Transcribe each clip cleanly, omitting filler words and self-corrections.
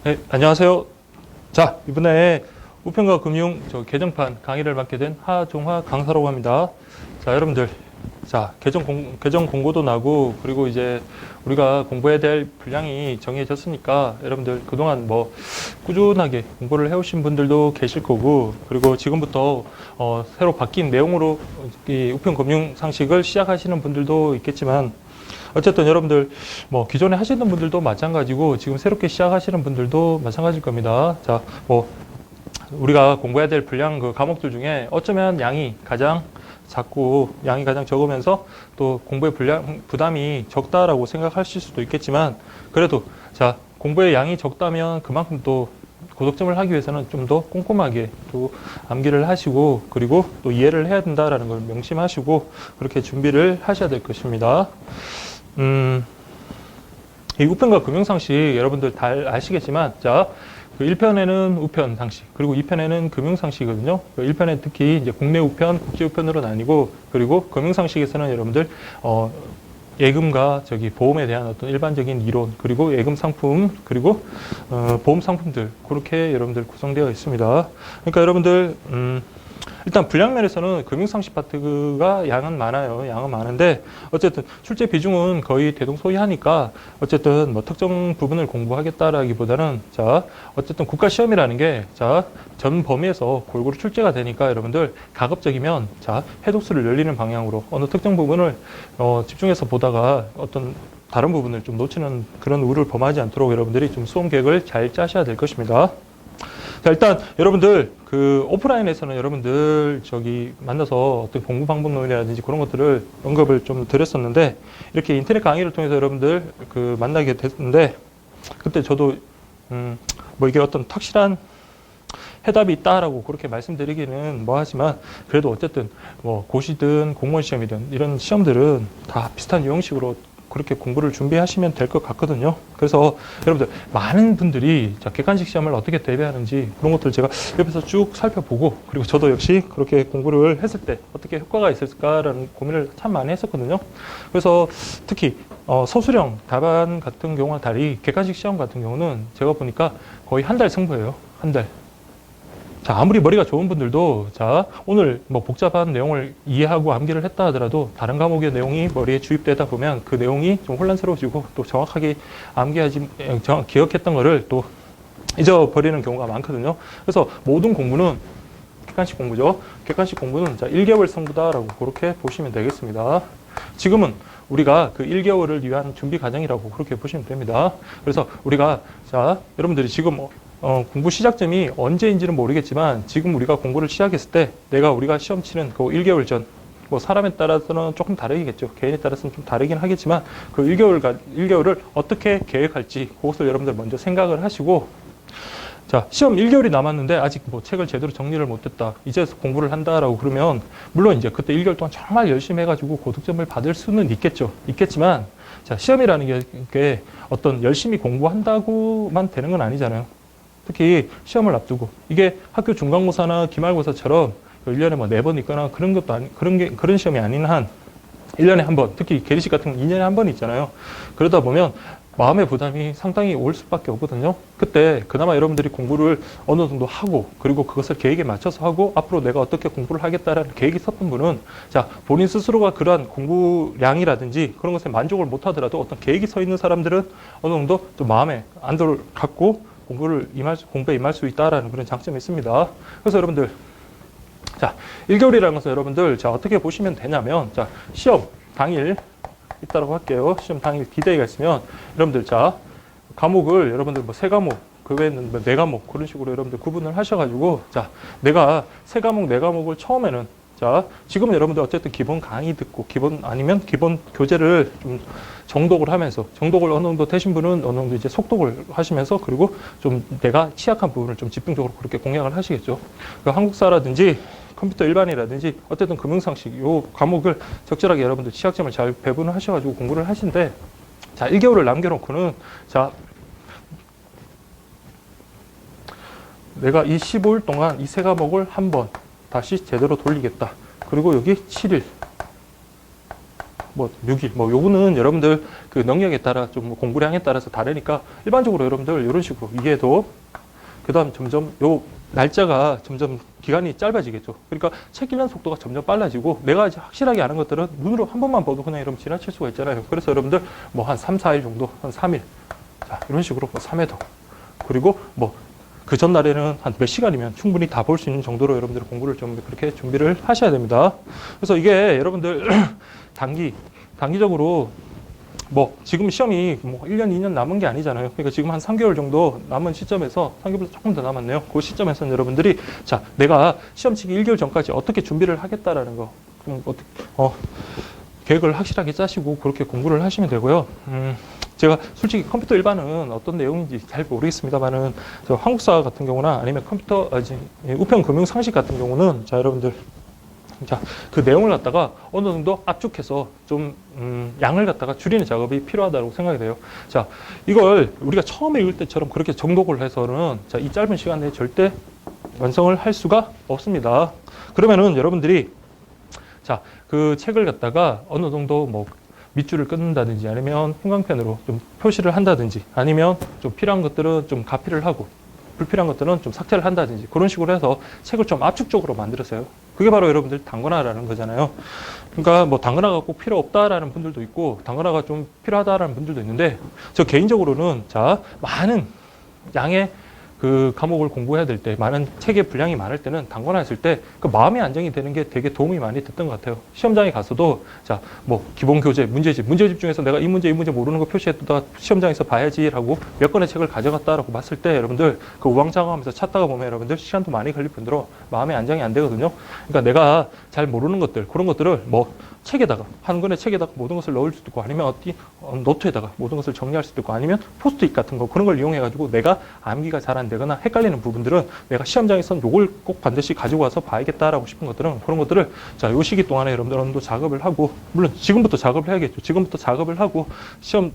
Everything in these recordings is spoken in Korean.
네, 안녕하세요. 자, 이번에 우편과 금융 개정판 강의를 맡게 된 하종화 강사라고 합니다. 자, 여러분들. 자, 개정 공고도 나고, 그리고 이제 우리가 공부해야 될 분량이 정해졌으니까 여러분들 그동안 뭐 꾸준하게 공부를 해오신 분들도 계실 거고, 그리고 지금부터 새로 바뀐 내용으로 이 우편 금융 상식을 시작하시는 분들도 있겠지만, 어쨌든 여러분들 뭐 기존에 하시는 분들도 마찬가지고 지금 새롭게 시작하시는 분들도 마찬가지일 겁니다. 자, 뭐 우리가 공부해야 될 분량 그 과목들 중에 어쩌면 양이 가장 작고 양이 가장 적으면서 또 공부의 부담이 적다라고 생각하실 수도 있겠지만, 그래도 자, 공부의 양이 적다면 그만큼 또 고득점을 하기 위해서는 좀 더 꼼꼼하게 또 암기를 하시고, 그리고 또 이해를 해야 된다라는 걸 명심하시고 그렇게 준비를 하셔야 될 것입니다. 이 우편과 금융상식 여러분들 다 아시겠지만, 자, 그 1편에는 우편 상식, 그리고 2편에는 금융상식이거든요. 그 1편에 특히 이제 국내 우편, 국제 우편으로 나뉘고, 그리고 금융상식에서는 여러분들, 예금과 보험에 대한 어떤 일반적인 이론, 그리고 예금 상품, 그리고, 보험 상품들, 그렇게 여러분들 구성되어 있습니다. 그러니까 여러분들, 일단 분량면에서는 금융상식 파트가 양은 많아요. 양은 많은데 어쨌든 출제 비중은 거의 대동소이하니까 어쨌든 뭐 특정 부분을 공부하겠다라기보다는, 자, 어쨌든 국가시험이라는 게, 자, 전 범위에서 골고루 출제가 되니까 여러분들 가급적이면, 자, 해독수를 열리는 방향으로 어느 특정 부분을 집중해서 보다가 어떤 다른 부분을 좀 놓치는 그런 우려를 범하지 않도록 여러분들이 좀 수험 계획을 잘 짜셔야 될 것입니다. 자, 일단 여러분들 그 오프라인에서는 여러분들 만나서 어떤 공부 방법론이라든지 그런 것들을 언급을 좀 드렸었는데, 이렇게 인터넷 강의를 통해서 여러분들 그 만나게 됐는데, 그때 저도 뭐 이게 어떤 확실한 해답이 있다라고 그렇게 말씀드리기는 뭐하지만, 그래도 어쨌든 뭐 고시든 공무원 시험이든 이런 시험들은 다 비슷한 유형식으로 그렇게 공부를 준비하시면 될 것 같거든요. 그래서 여러분들 많은 분들이 객관식 시험을 어떻게 대비하는지 그런 것들 제가 옆에서 쭉 살펴보고, 그리고 저도 역시 그렇게 공부를 했을 때 어떻게 효과가 있을까라는 고민을 참 많이 했었거든요. 그래서 특히 서술형 답안 같은 경우와 달리 객관식 시험 같은 경우는 제가 보니까 거의 한 달 승부예요. 한 달. 자, 아무리 머리가 좋은 분들도, 자, 오늘 뭐 복잡한 내용을 이해하고 암기를 했다 하더라도 다른 과목의 내용이 머리에 주입되다 보면 그 내용이 좀 혼란스러워지고, 또 정확하게 기억했던 거를 또 잊어버리는 경우가 많거든요. 그래서 모든 공부는 객관식 공부죠. 객관식 공부는, 자, 1개월 승부다라고 그렇게 보시면 되겠습니다. 지금은 우리가 그 1개월을 위한 준비 과정이라고 그렇게 보시면 됩니다. 그래서 우리가, 자, 여러분들이 지금 공부 시작점이 언제인지는 모르겠지만, 지금 우리가 공부를 시작했을 때 우리가 시험 치는 그 1개월 전, 뭐 사람에 따라서는 조금 다르겠죠. 개인에 따라서는 좀 다르긴 하겠지만, 그 1개월을 어떻게 계획할지 그것을 여러분들 먼저 생각을 하시고, 자, 시험 1개월이 남았는데 아직 뭐 책을 제대로 정리를 못했다, 이제 공부를 한다라고 그러면, 물론 이제 그때 1개월 동안 정말 열심히 해가지고 고득점을 받을 수는 있겠지만, 자, 시험이라는 게 어떤 열심히 공부한다고만 되는 건 아니잖아요. 특히 시험을 앞두고, 이게 학교 중간고사나 기말고사처럼 1년에 뭐 4번 있거나 그런 것도 그런 시험이 아닌 한 1년에 한 번, 특히 계리식 같은 건 2년에 한 번 있잖아요. 그러다 보면 마음의 부담이 상당히 올 수밖에 없거든요. 그때 그나마 여러분들이 공부를 어느 정도 하고, 그리고 그것을 계획에 맞춰서 하고, 앞으로 내가 어떻게 공부를 하겠다라는 계획이 섰던 분은, 자, 본인 스스로가 그러한 공부량이라든지 그런 것에 만족을 못 하더라도 어떤 계획이 서 있는 사람들은 어느 정도 좀 마음의 안도를 갖고 공부에 임할 수 있다라는 그런 장점이 있습니다. 그래서 여러분들, 자, 1개월이라는 것은 여러분들, 자, 어떻게 보시면 되냐면, 자, 시험 당일 있다라고 할게요. 시험 당일 디데이가 있으면 여러분들, 자, 과목을 여러분들 뭐 3과목, 그 외에는 뭐 4과목, 그런 식으로 여러분들 구분을 하셔가지고, 자, 내가 3과목, 4과목을 처음에는, 자, 지금은 여러분들 어쨌든 기본 강의 듣고, 아니면 기본 교재를 좀 정독을 하면서, 정독을 어느 정도 되신 분은 어느 정도 이제 속독을 하시면서, 그리고 좀 내가 취약한 부분을 좀 집중적으로 그렇게 공략을 하시겠죠. 그 한국사라든지 컴퓨터 일반이라든지 어쨌든 금융상식 요 과목을 적절하게 여러분들 취약점을 잘 배분을 하셔가지고 공부를 하신데, 자, 1개월을 남겨놓고는, 자, 내가 이 15일 동안 이 3과목을 한번 다시 제대로 돌리겠다. 그리고 여기 7일 뭐 6일, 뭐 요거는 여러분들 그 능력에 따라 좀 공부량에 따라서 다르니까 일반적으로 여러분들 이런 식으로 이해도 그다음 점점 요 날짜가 점점 기간이 짧아지겠죠. 그러니까 책 읽는 속도가 점점 빨라지고 내가 이제 확실하게 아는 것들은 눈으로 한 번만 봐도 그냥 여러분 지나칠 수가 있잖아요. 그래서 여러분들 뭐 한 3, 4일 정도, 한 3일. 자, 이런 식으로 뭐 3회도. 그리고 뭐 그 전날에는 한 몇 시간이면 충분히 다 볼 수 있는 정도로 여러분들 공부를 좀 그렇게 준비를 하셔야 됩니다. 그래서 이게 여러분들 단기적으로 뭐 지금 시험이 뭐 1년, 2년 남은 게 아니잖아요. 그러니까 지금 한 3개월 정도 남은 시점에서 3개월보다 조금 더 남았네요. 그 시점에서는 여러분들이 자, 내가 시험 치기 1개월 전까지 어떻게 준비를 하겠다라는 거 좀 계획을 확실하게 짜시고 그렇게 공부를 하시면 되고요. 제가 솔직히 컴퓨터 일반은 어떤 내용인지 잘 모르겠습니다만은 저 한국사 같은 경우나 아니면 우편 금융 상식 같은 경우는 자, 여러분들 자, 그 내용을 갖다가 어느 정도 압축해서 좀 양을 갖다가 줄이는 작업이 필요하다고 생각이 돼요. 자, 이걸 우리가 처음에 읽을 때처럼 그렇게 정독을 해서는 자, 이 짧은 시간 내에 절대 완성을 할 수가 없습니다. 그러면은 여러분들이 자, 그 책을 갖다가 어느 정도 뭐 밑줄을 끊는다든지 아니면 형광펜으로 좀 표시를 한다든지 아니면 좀 필요한 것들은 좀 가피를 하고 불필요한 것들은 좀 삭제를 한다든지 그런 식으로 해서 책을 좀 압축적으로 만들었어요. 그게 바로 여러분들 단권화라는 거잖아요. 그러니까 뭐 단권화가 꼭 필요 없다라는 분들도 있고 단권화가 좀 필요하다라는 분들도 있는데 저 개인적으로는 자, 많은 양의 그 과목을 공부해야 될 때, 많은 책의 분량이 많을 때는 단권화 했을 때 그 마음의 안정이 되는 게 되게 도움이 많이 됐던 것 같아요. 시험장에 가서도 자, 뭐 기본 교재, 문제집 중에서 내가 이 문제 모르는 거 표시했다 시험장에서 봐야지라고 몇 권의 책을 가져갔다라고 봤을 때 여러분들 그 우왕좌왕하면서 찾다가 보면 여러분들 시간도 많이 걸릴 뿐더러 마음의 안정이 안 되거든요. 그러니까 내가 잘 모르는 것들, 그런 것들을 뭐 책에다가 한 권의 책에다가 모든 것을 넣을 수도 있고 아니면 노트에다가 모든 것을 정리할 수도 있고 아니면 포스트잇 같은 거 그런 걸 이용해 가지고 내가 암기가 잘 안 되거나 헷갈리는 부분들은 내가 시험장에서는 요걸 꼭 반드시 가지고 와서 봐야겠다라고 싶은 것들은 그런 것들을 자, 요 시기 동안에 여러분들 어느 정도 작업을 하고 물론 지금부터 작업을 해야겠죠. 지금부터 작업을 하고 시험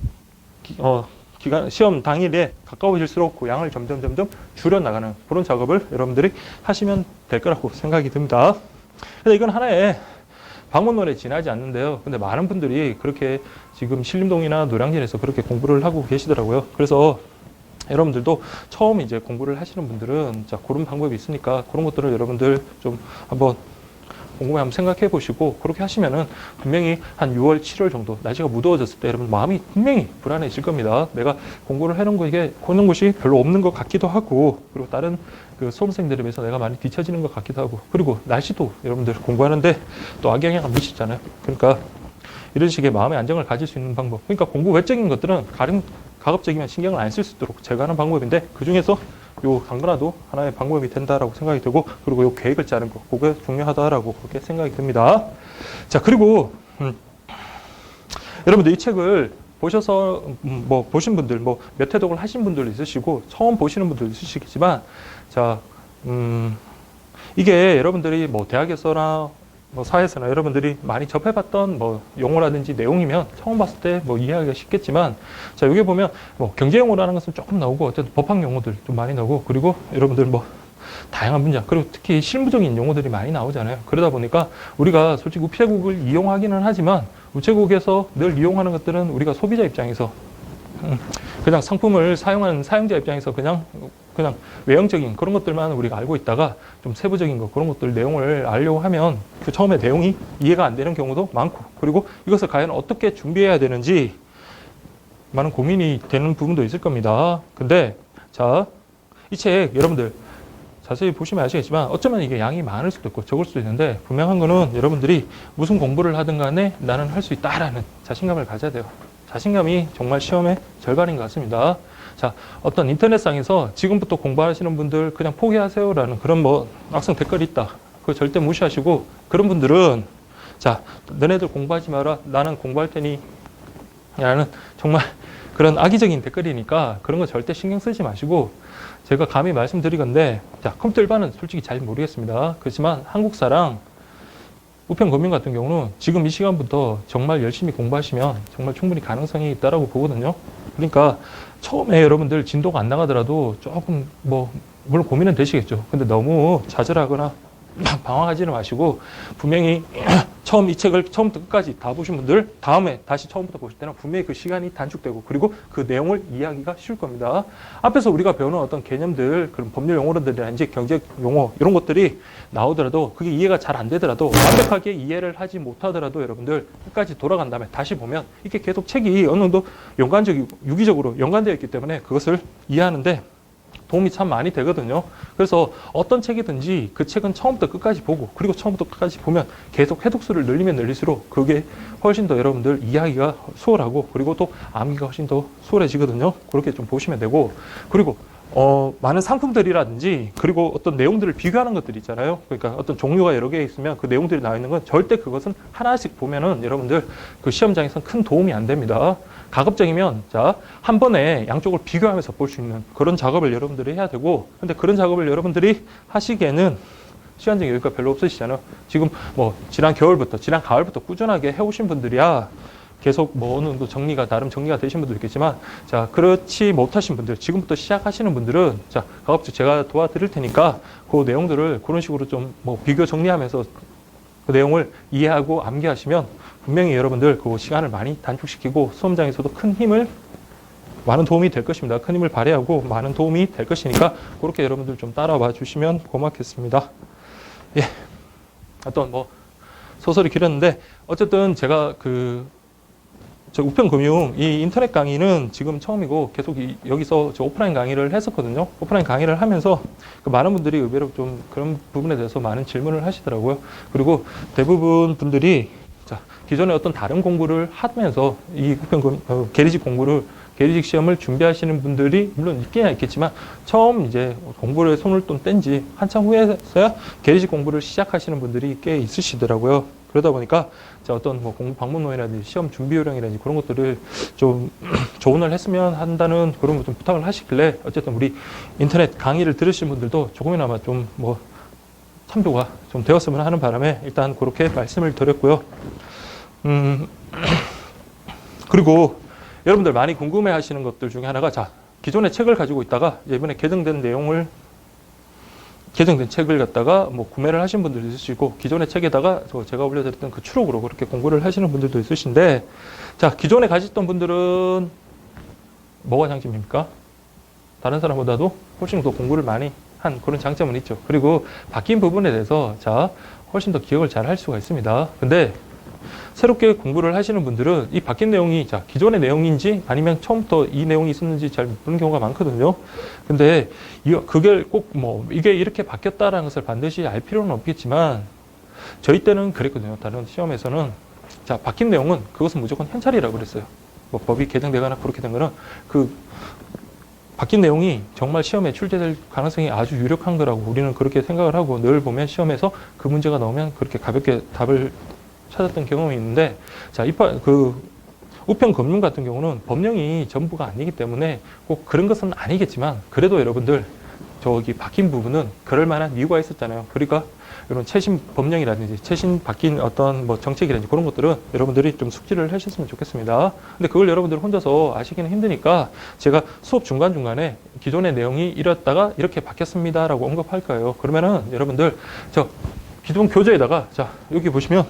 당일에 가까워질수록 그 양을 점점 줄여 나가는 그런 작업을 여러분들이 하시면 될 거라고 생각이 듭니다. 그래서 이건 하나의 방문론에 지나지 않는데요. 근데 많은 분들이 그렇게 지금 신림동이나 노량진에서 그렇게 공부를 하고 계시더라고요. 그래서 여러분들도 처음 이제 공부를 하시는 분들은 자, 그런 방법이 있으니까 그런 것들을 여러분들 좀 한번 곰곰이 한번 생각해 보시고 그렇게 하시면은 분명히 한 6월, 7월 정도 날씨가 무더워졌을 때 여러분 마음이 분명히 불안해질 겁니다. 내가 공부를 해놓은 거 이게 그런 것이 별로 없는 것 같기도 하고 그리고 다른 그 수험생들에 비해서 내가 많이 뒤처지는 것 같기도 하고 그리고 날씨도 여러분들 공부하는데 또 악영향을 미치잖아요. 그러니까 이런 식의 마음의 안정을 가질 수 있는 방법. 그러니까 공부 외적인 것들은 가급적이면 신경을 안 쓸 수 있도록 제거하는 방법인데 그 중에서 요 단권화도 하나의 방법이 된다라고 생각이 되고 그리고 요 계획을 짜는 거 그게 중요하다라고 그렇게 생각이 듭니다. 자, 그리고 여러분들 이 책을 보셔서 뭐 보신 분들 뭐 몇 회독을 하신 분들도 있으시고 처음 보시는 분들도 있으시겠지만 자, 이게 여러분들이 뭐 대학에서나 뭐 사회에서나 여러분들이 많이 접해봤던 뭐 용어라든지 내용이면 처음 봤을 때 뭐 이해하기가 쉽겠지만 자, 여기 보면 뭐 경제 용어라는 것은 조금 나오고 어쨌든 법학 용어들 좀 많이 나오고 그리고 여러분들 뭐 다양한 분야 그리고 특히 실무적인 용어들이 많이 나오잖아요. 그러다 보니까 우리가 솔직히 우체국을 이용하기는 하지만 우체국에서 늘 이용하는 것들은 우리가 소비자 입장에서 그냥 상품을 사용하는 사용자 입장에서 그냥 외형적인 그런 것들만 우리가 알고 있다가 좀 세부적인 거 그런 것들 내용을 알려고 하면 그 처음에 내용이 이해가 안 되는 경우도 많고 그리고 이것을 과연 어떻게 준비해야 되는지 많은 고민이 되는 부분도 있을 겁니다. 근데 자, 이 책 여러분들 자세히 보시면 아시겠지만 어쩌면 이게 양이 많을 수도 있고 적을 수도 있는데 분명한 거는 여러분들이 무슨 공부를 하든 간에 나는 할 수 있다라는 자신감을 가져야 돼요. 자신감이 정말 시험의 절반인 것 같습니다. 자, 어떤 인터넷상에서 지금부터 공부하시는 분들 그냥 포기하세요라는 그런 뭐 학생 댓글이 있다. 그거 절대 무시하시고 그런 분들은 자, 너네들 공부하지 마라. 나는 공부할 테니 라는 정말 그런 악의적인 댓글이니까 그런 거 절대 신경 쓰지 마시고 제가 감히 말씀드리건데 자, 컴퓨터 일반은 솔직히 잘 모르겠습니다. 그렇지만 한국사랑 우편금융 같은 경우는 지금 이 시간부터 정말 열심히 공부하시면 정말 충분히 가능성이 있다라고 보거든요. 그러니까 처음에 여러분들 진도가 안 나가더라도 조금 뭐 물론 고민은 되시겠죠. 근데 너무 좌절하거나 방황하지는 마시고 분명히 처음 이 책을 처음부터 끝까지 다 보신 분들 다음에 다시 처음부터 보실 때는 분명히 그 시간이 단축되고 그리고 그 내용을 이해하기가 쉬울 겁니다. 앞에서 우리가 배우는 어떤 개념들, 그런 법률 용어들이라든지 경제 용어 이런 것들이 나오더라도 그게 이해가 잘 안 되더라도 완벽하게 이해를 하지 못하더라도 여러분들 끝까지 돌아간 다음에 다시 보면 이게 계속 책이 어느 정도 연관적이고 유기적으로 연관되어 있기 때문에 그것을 이해하는데 도움이 참 많이 되거든요. 그래서 어떤 책이든지 그 책은 처음부터 끝까지 보고 그리고 처음부터 끝까지 보면 계속 해독수를 늘리면 늘릴수록 그게 훨씬 더 여러분들 이해하기가 수월하고 그리고 또 암기가 훨씬 더 수월해지거든요. 그렇게 좀 보시면 되고 그리고 많은 상품들이라든지 그리고 어떤 내용들을 비교하는 것들이 있잖아요. 그러니까 어떤 종류가 여러 개 있으면 그 내용들이 나와 있는 건 절대 그것은 하나씩 보면은 여러분들 그 시험장에서는 큰 도움이 안 됩니다. 가급적이면 자, 한 번에 양쪽을 비교하면서 볼 수 있는 그런 작업을 여러분들이 해야 되고 근데 그런 작업을 여러분들이 하시기에는 시간적 여유가 별로 없으시잖아요. 지금 뭐 지난 겨울부터 지난 가을부터 꾸준하게 해오신 분들이야 계속 뭐 어느 정도 정리가 나름 정리가 되신 분도 있겠지만 자 그렇지 못하신 분들 지금부터 시작하시는 분들은 자 가급적 제가 도와드릴 테니까 그 내용들을 그런 식으로 좀 뭐 비교 정리하면서 그 내용을 이해하고 암기하시면 분명히 여러분들 그 시간을 많이 단축시키고 수험장에서도 큰 힘을 많은 도움이 될 것입니다. 큰 힘을 발휘하고 많은 도움이 될 것이니까 그렇게 여러분들 좀 따라와 주시면 고맙겠습니다. 예, 어떤 뭐 소설이 길었는데 어쨌든 제가 저 우편금융 이 인터넷 강의는 지금 처음이고 계속 여기서 저 오프라인 강의를 했었거든요. 오프라인 강의를 하면서 그 많은 분들이 의외로 좀 그런 부분에 대해서 많은 질문을 하시더라고요. 그리고 대부분 분들이 자, 기존에 어떤 다른 공부를 하면서 이 우편금융 계리직 시험을 준비하시는 분들이 물론 있긴 있겠지만 처음 이제 공부를 손을 좀 뗀 지 한참 후에서야 계리직 공부를 시작하시는 분들이 꽤 있으시더라고요. 그러다 보니까 어떤 뭐 공부 방법론이라든지 시험 준비 요령이라든지 그런 것들을 좀 조언을 했으면 한다는 그런 좀 부탁을 하시길래 어쨌든 우리 인터넷 강의를 들으신 분들도 조금이나마 좀 뭐 참조가 좀 되었으면 하는 바람에 일단 그렇게 말씀을 드렸고요. 그리고 여러분들 많이 궁금해 하시는 것들 중에 하나가 자, 기존의 책을 가지고 있다가 이번에 개정된 책을 갖다가 뭐 구매를 하신 분들도 있으시고 기존의 책에다가 제가 올려드렸던 그 추록으로 그렇게 공부를 하시는 분들도 있으신데 자, 기존에 가셨던 분들은 뭐가 장점입니까? 다른 사람보다도 훨씬 더 공부를 많이 한 그런 장점은 있죠. 그리고 바뀐 부분에 대해서 자, 훨씬 더 기억을 잘 할 수가 있습니다. 근데 새롭게 공부를 하시는 분들은 이 바뀐 내용이 자, 기존의 내용인지 아니면 처음부터 이 내용이 있었는지 잘 모르는 경우가 많거든요. 근데 그게 꼭 뭐 이게 이렇게 바뀌었다라는 것을 반드시 알 필요는 없겠지만 저희 때는 그랬거든요. 다른 시험에서는 자, 바뀐 내용은 그것은 무조건 현찰이라고 그랬어요. 뭐 법이 개정되거나 그렇게 된 거는 그 바뀐 내용이 정말 시험에 출제될 가능성이 아주 유력한 거라고 우리는 그렇게 생각을 하고 늘 보면 시험에서 그 문제가 나오면 그렇게 가볍게 답을 찾았던 경험이 있는데 자, 우편금융 같은 경우는 법령이 전부가 아니기 때문에 꼭 그런 것은 아니겠지만 그래도 여러분들 저기 바뀐 부분은 그럴 만한 이유가 있었잖아요. 그러니까 이런 최신 법령이라든지 최신 바뀐 어떤 뭐 정책이라든지 그런 것들은 여러분들이 좀 숙지를 하셨으면 좋겠습니다. 근데 그걸 여러분들 혼자서 아시기는 힘드니까 제가 수업 중간중간에 기존의 내용이 이랬다가 이렇게 바뀌었습니다라고 언급할 거예요. 그러면은 여러분들 저 기존 교재에다가 자, 여기 보시면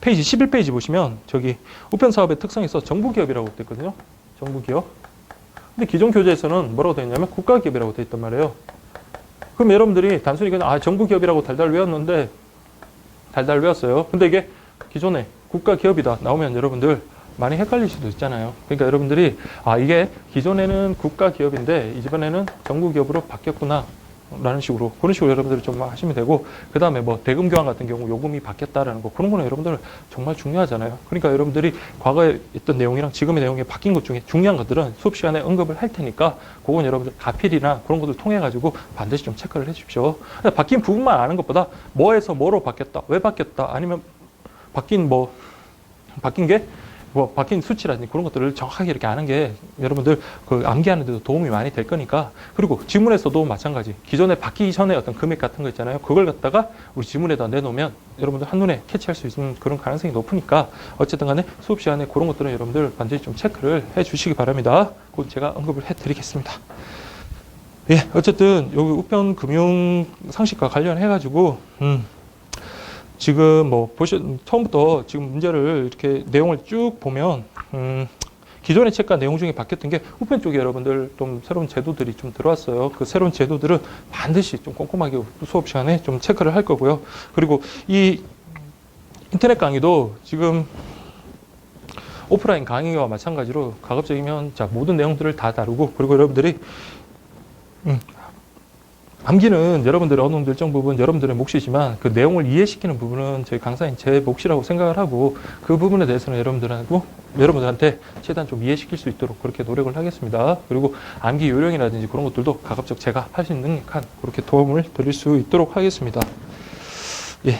페이지 11페이지 보시면 저기 우편 사업의 특성이 있어 정부기업이라고 되어 있거든요. 정부기업. 근데 기존 교재에서는 뭐라고 되어 있냐면 국가기업이라고 되어 있단 말이에요. 그럼 여러분들이 단순히 그냥 정부기업이라고 달달 외웠는데 달달 외웠어요. 근데 이게 기존에 국가기업이다 나오면 여러분들 많이 헷갈릴 수도 있잖아요. 그러니까 여러분들이 이게 기존에는 국가기업인데 이번에는 정부기업으로 바뀌었구나 라는 식으로 그런 식으로 여러분들이 좀 하시면 되고 그 다음에 뭐 대금교환 같은 경우 요금이 바뀌었다라는 거 그런 거는 여러분들 정말 중요하잖아요. 그러니까 여러분들이 과거에 있던 내용이랑 지금의 내용이 바뀐 것 중에 중요한 것들은 수업 시간에 언급을 할 테니까 그건 여러분들 가필이나 그런 것들 통해 가지고 반드시 좀 체크를 해 주십시오. 바뀐 부분만 아는 것보다 뭐에서 뭐로 바뀌었다, 왜 바뀌었다, 아니면 바뀐 게 뭐 바뀐 수치라든지 그런 것들을 정확하게 이렇게 아는 게 여러분들 그 암기하는 데도 도움이 많이 될 거니까. 그리고 지문에서도 마찬가지. 기존에 바뀌기 전에 어떤 금액 같은 거 있잖아요. 그걸 갖다가 우리 지문에다 내놓으면 여러분들 한눈에 캐치할 수 있는 그런 가능성이 높으니까 어쨌든 간에 수업 시간에 그런 것들은 여러분들 반드시 좀 체크를 해 주시기 바랍니다. 그건 제가 언급을 해 드리겠습니다. 예, 어쨌든 여기 우편 금융 상식과 관련해 가지고 지금 뭐 처음부터 지금 문제를 이렇게 내용을 쭉 보면 기존의 책과 내용 중에 바뀌었던 게 우편 쪽에 여러분들 좀 새로운 제도들이 좀 들어왔어요. 그 새로운 제도들은 반드시 좀 꼼꼼하게 수업 시간에 좀 체크를 할 거고요. 그리고 이 인터넷 강의도 지금 오프라인 강의와 마찬가지로 가급적이면 자, 모든 내용들을 다 다루고, 그리고 여러분들이 암기는 여러분들의 어느 정도 일정 부분 여러분들의 몫이지만 그 내용을 이해시키는 부분은 저희 강사인 제 몫이라고 생각을 하고, 그 부분에 대해서는 여러분들한테 최대한 좀 이해시킬 수 있도록 그렇게 노력을 하겠습니다. 그리고 암기 요령이라든지 그런 것들도 가급적 제가 할 수 있는 한 그렇게 도움을 드릴 수 있도록 하겠습니다. 예.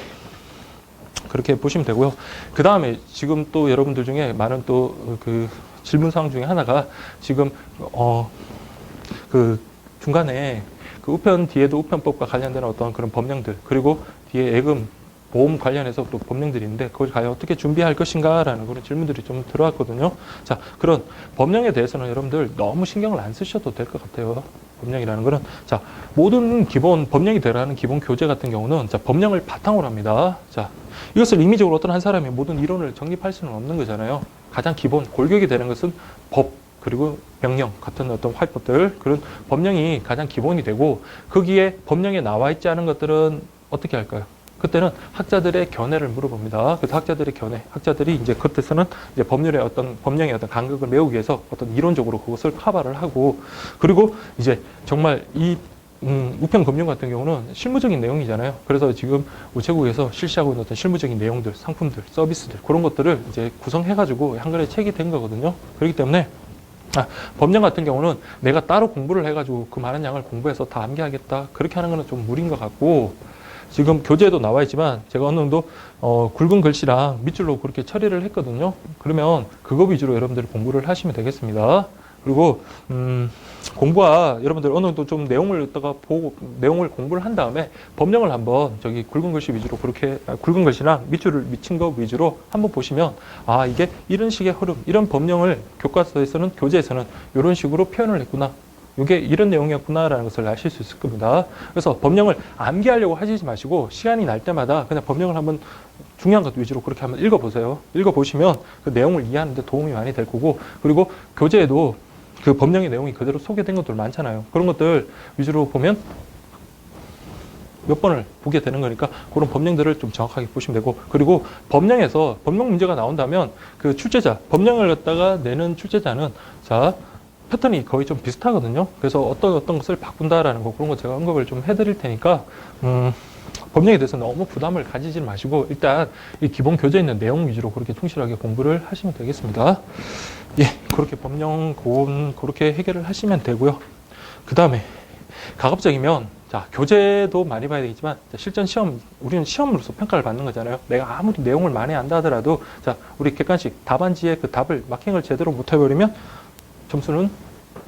그렇게 보시면 되고요. 그 다음에 지금 또 여러분들 중에 많은 또 그 질문 사항 중에 하나가 지금 그 중간에 그 우편 뒤에도 우편법과 관련된 어떤 그런 법령들, 그리고 뒤에 예금 보험 관련해서 또 법령들이 있는데 그걸 과연 어떻게 준비할 것인가라는 그런 질문들이 좀 들어왔거든요. 자, 그런 법령에 대해서는 여러분들 너무 신경을 안 쓰셔도 될 것 같아요. 법령이라는 거는, 자, 모든 기본 법령이 들어가는 기본 교재 같은 경우는 자, 법령을 바탕으로 합니다. 자, 이것을 임의적으로 어떤 한 사람이 모든 이론을 정립할 수는 없는 거잖아요. 가장 기본 골격이 되는 것은 법, 그리고 명령 같은 어떤 화법들, 그런 법령이 가장 기본이 되고, 거기에 법령에 나와 있지 않은 것들은 어떻게 할까요? 그때는 학자들의 견해를 물어봅니다. 그래서 학자들의 견해, 학자들이 이제 그때서는 이제 법률의 어떤 법령의 어떤 간극을 메우기 위해서 어떤 이론적으로 그것을 커버를 하고, 그리고 이제 정말 이 우편 금융 같은 경우는 실무적인 내용이잖아요. 그래서 지금 우체국에서 실시하고 있는 어떤 실무적인 내용들, 상품들, 서비스들, 그런 것들을 이제 구성해가지고 한글에 책이 된 거거든요. 그렇기 때문에 법령 같은 경우는 내가 따로 공부를 해가지고 그 많은 양을 공부해서 다 암기하겠다, 그렇게 하는 거는 좀 무리인 것 같고, 지금 교재에도 나와 있지만 제가 어느 정도 굵은 글씨랑 밑줄로 그렇게 처리를 했거든요. 그러면 그거 위주로 여러분들이 공부를 하시면 되겠습니다. 그리고 공부와 여러분들 어느 정도 좀 내용을 보고 내용을 공부를 한 다음에 법령을 한번 저기 굵은 글씨 위주로 그렇게 굵은 글씨랑 밑줄을 미친 거 위주로 한번 보시면, 아, 이게 이런 식의 흐름, 이런 법령을 교과서에서는, 교재에서는 이런 식으로 표현을 했구나, 이게 이런 내용이었구나라는 것을 아실 수 있을 겁니다. 그래서 법령을 암기하려고 하시지 마시고 시간이 날 때마다 그냥 법령을 한번 중요한 것 위주로 그렇게 한번 읽어보세요. 읽어보시면 그 내용을 이해하는 데 도움이 많이 될 거고, 그리고 교재에도 그 법령의 내용이 그대로 소개된 것들 많잖아요. 그런 것들 위주로 보면 몇 번을 보게 되는 거니까 그런 법령들을 좀 정확하게 보시면 되고, 그리고 법령에서 법령 문제가 나온다면 그 출제자, 법령을 갖다가 내는 출제자는 자, 패턴이 거의 좀 비슷하거든요. 그래서 어떤 것을 바꾼다라는 거, 그런 거 제가 언급을 좀 해드릴 테니까 법령에 대해서 너무 부담을 가지지 마시고 일단 이 기본 교재에 있는 내용 위주로 그렇게 충실하게 공부를 하시면 되겠습니다. 예, 그렇게 법령 고온 그렇게 해결을 하시면 되고요. 그 다음에 가급적이면 자, 교재도 많이 봐야 되겠지만 자, 실전 시험, 우리는 시험으로서 평가를 받는 거잖아요. 내가 아무리 내용을 많이 안다 하더라도 자, 우리 객관식 답안지에 그 답을 마킹을 제대로 못 해버리면 점수는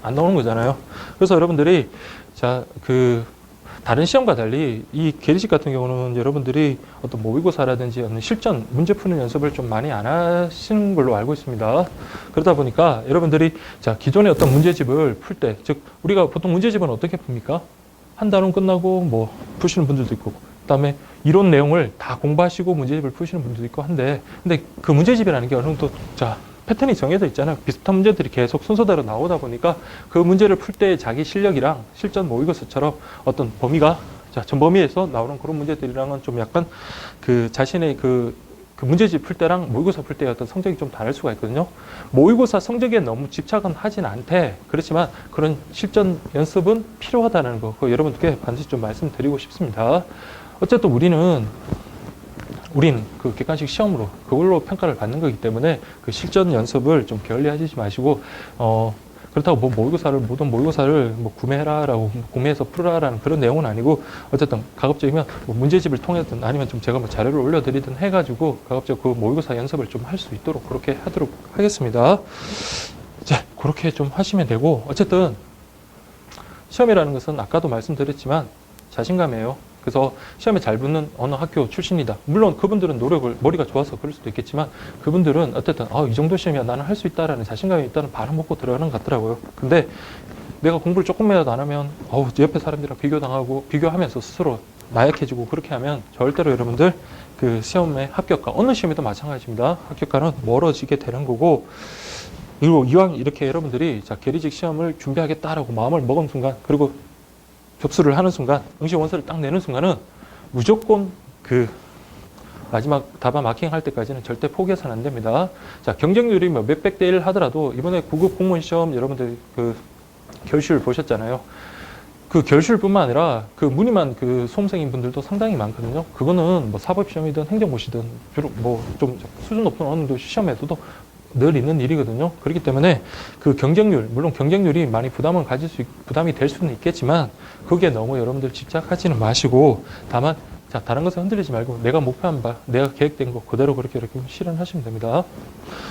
안 나오는 거잖아요. 그래서 여러분들이 자, 그 다른 시험과 달리 이 계리식 같은 경우는 여러분들이 어떤 모의고사라든지 어떤 실전 문제 푸는 연습을 좀 많이 안 하시는 걸로 알고 있습니다. 그러다 보니까 여러분들이 자, 기존의 어떤 문제집을 풀 때, 즉 우리가 보통 문제집은 어떻게 풉니까? 한 단원 끝나고 뭐 푸시는 분들도 있고, 그다음에 이론 내용을 다 공부하시고 문제집을 푸시는 분들도 있고 한데, 근데 그 문제집이라는 게 어느 정도 자, 패턴이 정해져 있잖아요. 비슷한 문제들이 계속 순서대로 나오다 보니까 그 문제를 풀 때 자기 실력이랑 실전 모의고사처럼 어떤 범위가 자, 전 범위에서 나오는 그런 문제들이랑은 좀 약간 그 자신의 그 문제집 풀 때랑 모의고사 풀 때의 어떤 성적이 좀 다를 수가 있거든요. 모의고사 성적에 너무 집착은 하진 않대. 그렇지만 그런 실전 연습은 필요하다는 거, 그거 여러분께 반드시 좀 말씀드리고 싶습니다. 어쨌든 우리는 그 객관식 시험으로 그걸로 평가를 받는 거기 때문에 그 실전 연습을 좀 게을리하시지 마시고, 그렇다고 뭐 모든 모의고사를 뭐 구매해라라고, 구매해서 풀어라라는 그런 내용은 아니고, 어쨌든 가급적이면 뭐 문제집을 통해든 아니면 좀 제가 뭐 자료를 올려드리든 해가지고 가급적 그 모의고사 연습을 좀 할 수 있도록 그렇게 하도록 하겠습니다. 자, 그렇게 좀 하시면 되고, 어쨌든 시험이라는 것은 아까도 말씀드렸지만 자신감이에요. 그래서 시험에 잘 붙는 어느 학교 출신이다. 물론 그분들은 머리가 좋아서 그럴 수도 있겠지만, 그분들은 어쨌든 이 정도 시험이야 나는 할 수 있다라는 자신감이 일단은 바로 먹고 들어가는 것 같더라고요. 근데 내가 공부를 조금이라도 안 하면 옆에 사람들이랑 비교하면서 스스로 나약해지고 그렇게 하면 절대로 여러분들 그 시험의 합격과 어느 시험에도 마찬가지입니다. 합격과는 멀어지게 되는 거고, 그리고 이왕 이렇게 여러분들이 자, 계리직 시험을 준비하겠다라고 마음을 먹은 순간, 그리고 접수를 하는 순간, 응시 원서를 딱 내는 순간은 무조건 그 마지막 답안 마킹할 때까지는 절대 포기해서는 안 됩니다. 자, 경쟁률이 뭐 몇백 대 1 하더라도 이번에 9급 공무원 시험 여러분들 그 결실 보셨잖아요. 그 결실뿐만 아니라 그 무늬만 그 수험생인 분들도 상당히 많거든요. 그거는 뭐 사법시험이든 행정고시든 주로 뭐 좀 수준 높은 어느 정도 시험에서도 늘 있는 일이거든요. 그렇기 때문에 그 경쟁률, 물론 경쟁률이 많이 부담이 될 수는 있겠지만 그게 너무 여러분들 집착하지는 마시고 다만 자, 다른 것에 흔들리지 말고 내가 목표한 바, 내가 계획된 거 그대로 그렇게 실현하시면 됩니다.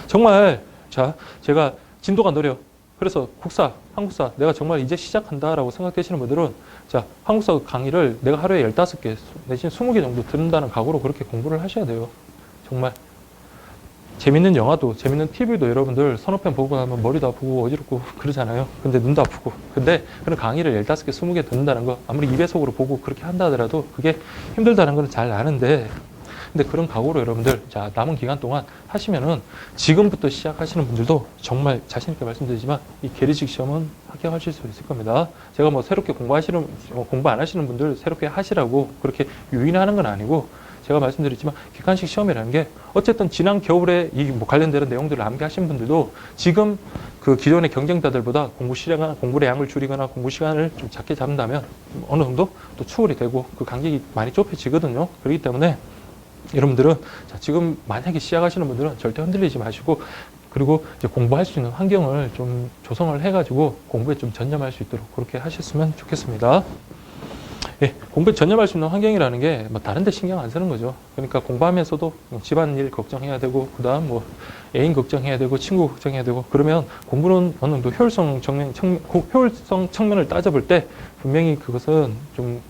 정말 자, 제가 진도가 느려. 그래서 국사, 한국사 내가 정말 이제 시작한다라고 생각되시는 분들은 자, 한국사 강의를 내가 하루에 15개 내지는 20개 정도 듣는다는 각오로 그렇게 공부를 하셔야 돼요. 정말 재밌는 영화도 재밌는 TV도 여러분들 서너 편 보고 나면 머리도 아프고 어지럽고 그러잖아요. 근데 눈도 아프고. 근데 그런 강의를 15개, 20개 듣는다는 거 아무리 2배속으로 보고 그렇게 한다 하더라도 그게 힘들다는 건 잘 아는데 근데 그런 각오로 여러분들 자, 남은 기간 동안 하시면은 지금부터 시작하시는 분들도 정말 자신 있게 말씀드리지만 이 계리직 시험은 합격하실 수 있을 겁니다. 제가 뭐 새롭게 공부 안 하시는 분들 새롭게 하시라고 그렇게 유인하는 건 아니고 제가 말씀드렸지만 객관식 시험이라는 게 어쨌든 지난 겨울에 이 뭐 관련된 내용들을 암기하신 분들도 지금 그 기존의 경쟁자들보다 공부의 양을 줄이거나 공부 시간을 좀 작게 잡는다면 어느 정도 또 추월이 되고 그 간격이 많이 좁혀지거든요. 그렇기 때문에 여러분들은 자, 지금 만약에 시작하시는 분들은 절대 흔들리지 마시고 그리고 이제 공부할 수 있는 환경을 좀 조성을 해가지고 공부에 좀 전념할 수 있도록 그렇게 하셨으면 좋겠습니다. 예, 공부에 전념할 수 있는 환경이라는 게 뭐 다른 데 신경 안 쓰는 거죠. 그러니까 공부하면서도 집안일 걱정해야 되고 그다음 뭐 애인 걱정해야 되고 친구 걱정해야 되고 그러면 공부는 어느 정도 효율성 측면을 따져볼 때 분명히 그것은 좀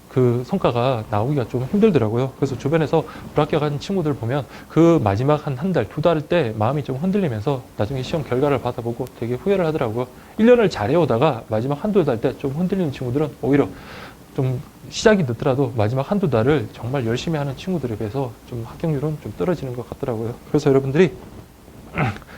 그 성과가 나오기가 좀 힘들더라고요. 그래서 주변에서 불합격한 친구들 보면 그 마지막 한 달, 2달 때 마음이 좀 흔들리면서 나중에 시험 결과를 받아보고 되게 후회를 하더라고요. 1년을 잘해오다가 마지막 한두 달 때 좀 흔들리는 친구들은 오히려 좀 시작이 늦더라도 마지막 한두 달을 정말 열심히 하는 친구들에 비해서 좀 합격률은 좀 떨어지는 것 같더라고요. 그래서 여러분들이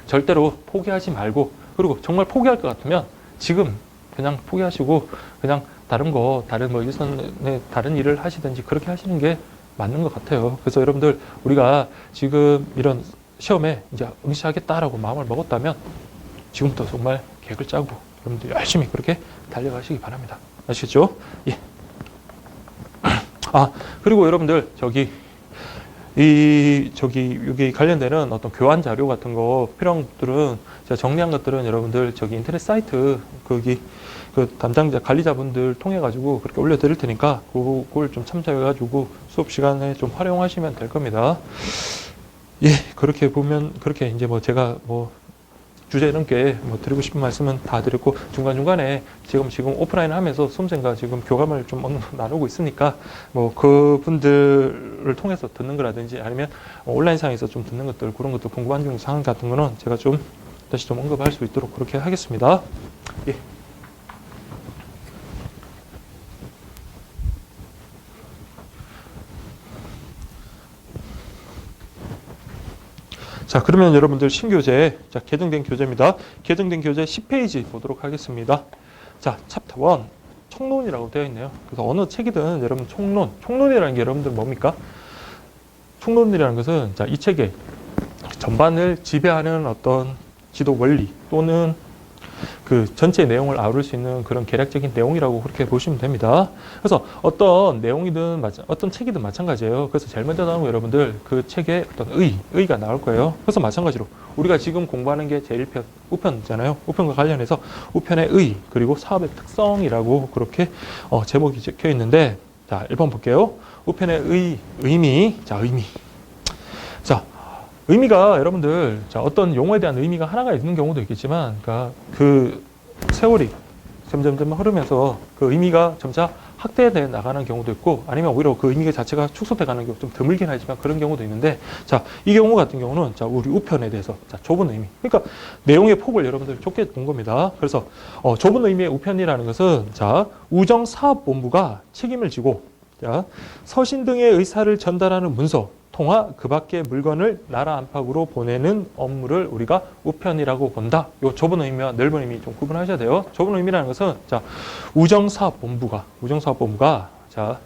절대로 포기하지 말고 그리고 정말 포기할 것 같으면 지금 그냥 포기하시고 그냥 다른 뭐 일선의 다른 일을 하시든지 그렇게 하시는 게 맞는 것 같아요. 그래서 여러분들 우리가 지금 이런 시험에 이제 응시하겠다라고 마음을 먹었다면 지금부터 정말 계획을 짜고 여러분들 열심히 그렇게 달려가시기 바랍니다. 아시겠죠? 예. 아, 그리고 여러분들 여기 관련되는 어떤 교환 자료 같은 거 필요한 것들은 제가 정리한 것들은 여러분들 인터넷 사이트 그 담당자 관리자분들 통해 가지고 그렇게 올려드릴 테니까 그걸 좀 참조해 가지고 수업 시간에 좀 활용하시면 될 겁니다. 예, 그렇게 보면 그렇게 이제 뭐 제가 뭐 주제 넘게 뭐 드리고 싶은 말씀은 다 드렸고 중간중간에 지금 오프라인 하면서 수험생과 지금 교감을 좀 어느 정도 나누고 있으니까 뭐 그분들을 통해서 듣는 거라든지 아니면 온라인상에서 좀 듣는 것들 그런 것도 궁금한 사항 같은 거는 제가 좀 다시 좀 언급할 수 있도록 그렇게 하겠습니다. 예. 자, 그러면 여러분들 신교재, 자, 개정된 교재입니다. 개정된 교재 10페이지 보도록 하겠습니다. 자, 챕터 1, 총론이라고 되어 있네요. 그래서 어느 책이든 여러분 총론이라는 게 여러분들 뭡니까? 총론이라는 것은 자, 이 책의 전반을 지배하는 어떤 지도 원리 또는 그 전체 내용을 아우를 수 있는 그런 개략적인 내용이라고 그렇게 보시면 됩니다. 그래서 어떤 내용이든 어떤 책이든 마찬가지예요. 그래서 제일 먼저 나오는 거 여러분들 그 책의 어떤 의가 나올 거예요. 그래서 마찬가지로 우리가 지금 공부하는 게 제1편 우편이잖아요. 우편과 관련해서 우편의 의 그리고 사업의 특성이라고 그렇게 제목이 적혀 있는데 자, 1번 볼게요. 우편의 의미. 자, 의미가 여러분들 자, 어떤 용어에 대한 의미가 하나가 있는 경우도 있겠지만 그러니까 그 세월이 점점 흐르면서 그 의미가 점차 확대돼 나가는 경우도 있고 아니면 오히려 그 의미 자체가 축소돼 가는 경우 좀 드물긴 하지만 그런 경우도 있는데 자, 이 경우 같은 경우는 자, 우리 우편에 대해서 자, 좁은 의미 그러니까 내용의 폭을 여러분들 좁게 본 겁니다. 그래서 좁은 의미의 우편이라는 것은 자, 우정사업본부가 책임을 지고 자, 서신 등의 의사를 전달하는 문서, 통화, 그 밖의 물건을 나라 안팎으로 보내는 업무를 우리가 우편이라고 본다. 요 좁은 의미와 넓은 의미 좀 구분하셔야 돼요. 좁은 의미라는 것은 자, 우정사업본부가 자,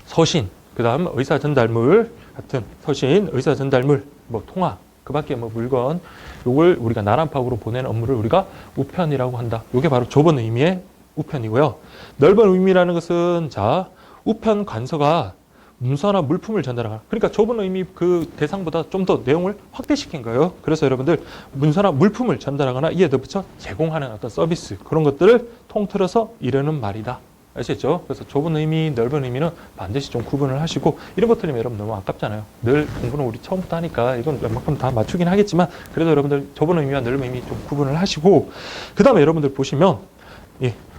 서신, 그다음 의사 전달물 같은 서신, 의사 전달물, 뭐 통화, 그 밖에 뭐 물건, 요걸 우리가 나라 안팎으로 보내는 업무를 우리가 우편이라고 한다. 요게 바로 좁은 의미의 우편이고요. 넓은 의미라는 것은 자, 우편 관서가 문서나 물품을 전달하거나, 그러니까 좁은 의미 그 대상보다 좀 더 내용을 확대시킨 거예요. 그래서 여러분들 문서나 물품을 전달하거나 이에 덧붙여 제공하는 어떤 서비스, 그런 것들을 통틀어서 이르는 말이다. 아시겠죠? 그래서 좁은 의미, 넓은 의미는 반드시 좀 구분을 하시고, 이런 것 틀리면 여러분 너무 아깝잖아요. 늘 공부는 우리 처음부터 하니까 이건 웬만큼 다 맞추긴 하겠지만, 그래도 여러분들 좁은 의미와 넓은 의미 좀 구분을 하시고, 그 다음에 여러분들 보시면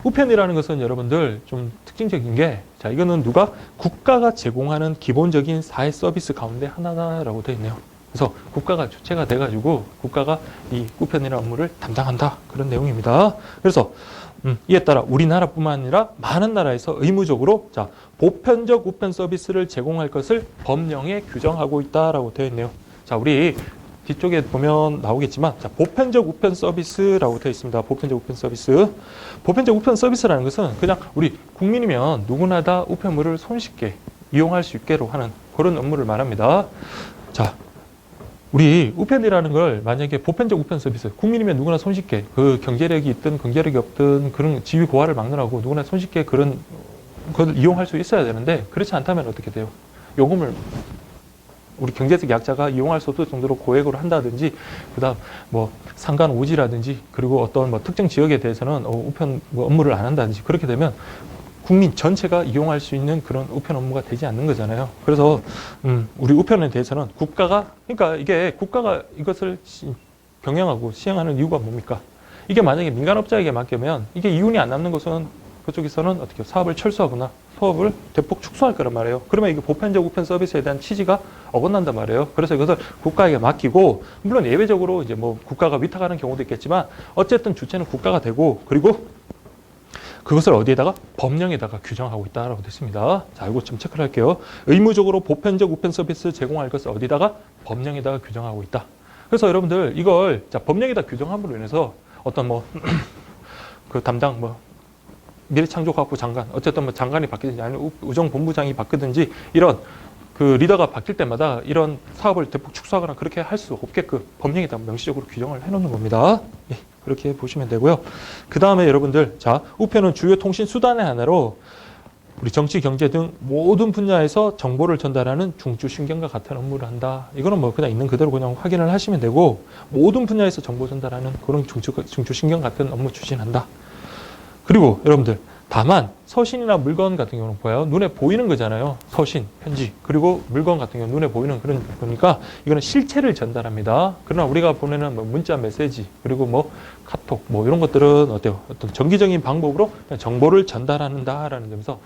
우편이라는 것은 여러분들 좀 특징적인 게, 자, 이거는 누가 국가가 제공하는 기본적인 사회 서비스 가운데 하나다라고 되어 있네요. 그래서 국가가 주체가 돼가지고 국가가 이 우편이라는 업무를 담당한다, 그런 내용입니다. 그래서 이에 따라 우리나라뿐만 아니라 많은 나라에서 의무적으로 자, 보편적 우편 서비스를 제공할 것을 법령에 규정하고 있다라고 되어 있네요. 자, 우리 뒤쪽에 보면 나오겠지만, 자, 보편적 우편 서비스라고 되어 있습니다. 보편적 우편 서비스. 보편적 우편 서비스라는 것은 그냥 우리 국민이면 누구나 다 우편물을 손쉽게 이용할 수 있게로 하는 그런 업무를 말합니다. 자, 우리 우편이라는 걸 만약에 보편적 우편 서비스, 국민이면 누구나 손쉽게, 그 경제력이 있든 경제력이 없든 그런 지위 고하를 막론하고 누구나 손쉽게 그런 걸 이용할 수 있어야 되는데, 그렇지 않다면 어떻게 돼요? 요금을 우리 경제적 약자가 이용할 수 없을 정도로 고액으로 한다든지, 그다음 뭐 상간 오지라든지, 그리고 어떤 뭐 특정 지역에 대해서는 우편 뭐 업무를 안 한다든지, 그렇게 되면 국민 전체가 이용할 수 있는 그런 우편 업무가 되지 않는 거잖아요. 그래서 우리 우편에 대해서는 국가가, 그러니까 이게 국가가 이것을 경영하고 시행하는 이유가 뭡니까? 이게 만약에 민간업자에게 맡기면 이게 이윤이 안 남는 것은 그쪽에서는 어떻게 사업을 철수하거나 사업을 대폭 축소할 거란 말이에요. 그러면 이게 보편적 우편 서비스에 대한 취지가 어긋난단 말이에요. 그래서 이것을 국가에게 맡기고, 물론 예외적으로 이제 뭐 국가가 위탁하는 경우도 있겠지만, 어쨌든 주체는 국가가 되고, 그리고 그것을 어디에다가? 법령에다가 규정하고 있다라고 됐습니다. 자, 이거 좀 체크를 할게요. 의무적으로 보편적 우편 서비스 제공할 것을 어디다가? 법령에다가 규정하고 있다. 그래서 여러분들 이걸 자, 법령에다 규정함으로 인해서 어떤 뭐 그 담당 뭐 미래창조과학부 장관, 어쨌든 뭐 장관이 바뀌든지 아니면 우정본부장이 바뀌든지, 이런 그 리더가 바뀔 때마다 이런 사업을 대폭 축소하거나 그렇게 할 수 없게끔 법령에다 명시적으로 규정을 해놓는 겁니다. 예, 그렇게 보시면 되고요. 그 다음에 여러분들, 자, 우편은 주요 통신 수단의 하나로 우리 정치, 경제 등 모든 분야에서 정보를 전달하는 중추신경과 같은 업무를 한다. 이거는 뭐 그냥 있는 그대로 그냥 확인을 하시면 되고, 모든 분야에서 정보 전달하는 그런 중추신경 같은 업무 추진한다. 그리고 여러분들, 다만 서신이나 물건 같은 경우는 뭐예요? 눈에 보이는 거잖아요. 서신, 편지, 그리고 물건 같은 경우는 눈에 보이는 그런 거니까 이거는 실체를 전달합니다. 그러나 우리가 보내는 뭐 문자, 메시지, 그리고 뭐 카톡, 뭐 이런 것들은 어때요? 어떤 정기적인 방법으로 정보를 전달한다라는 점에서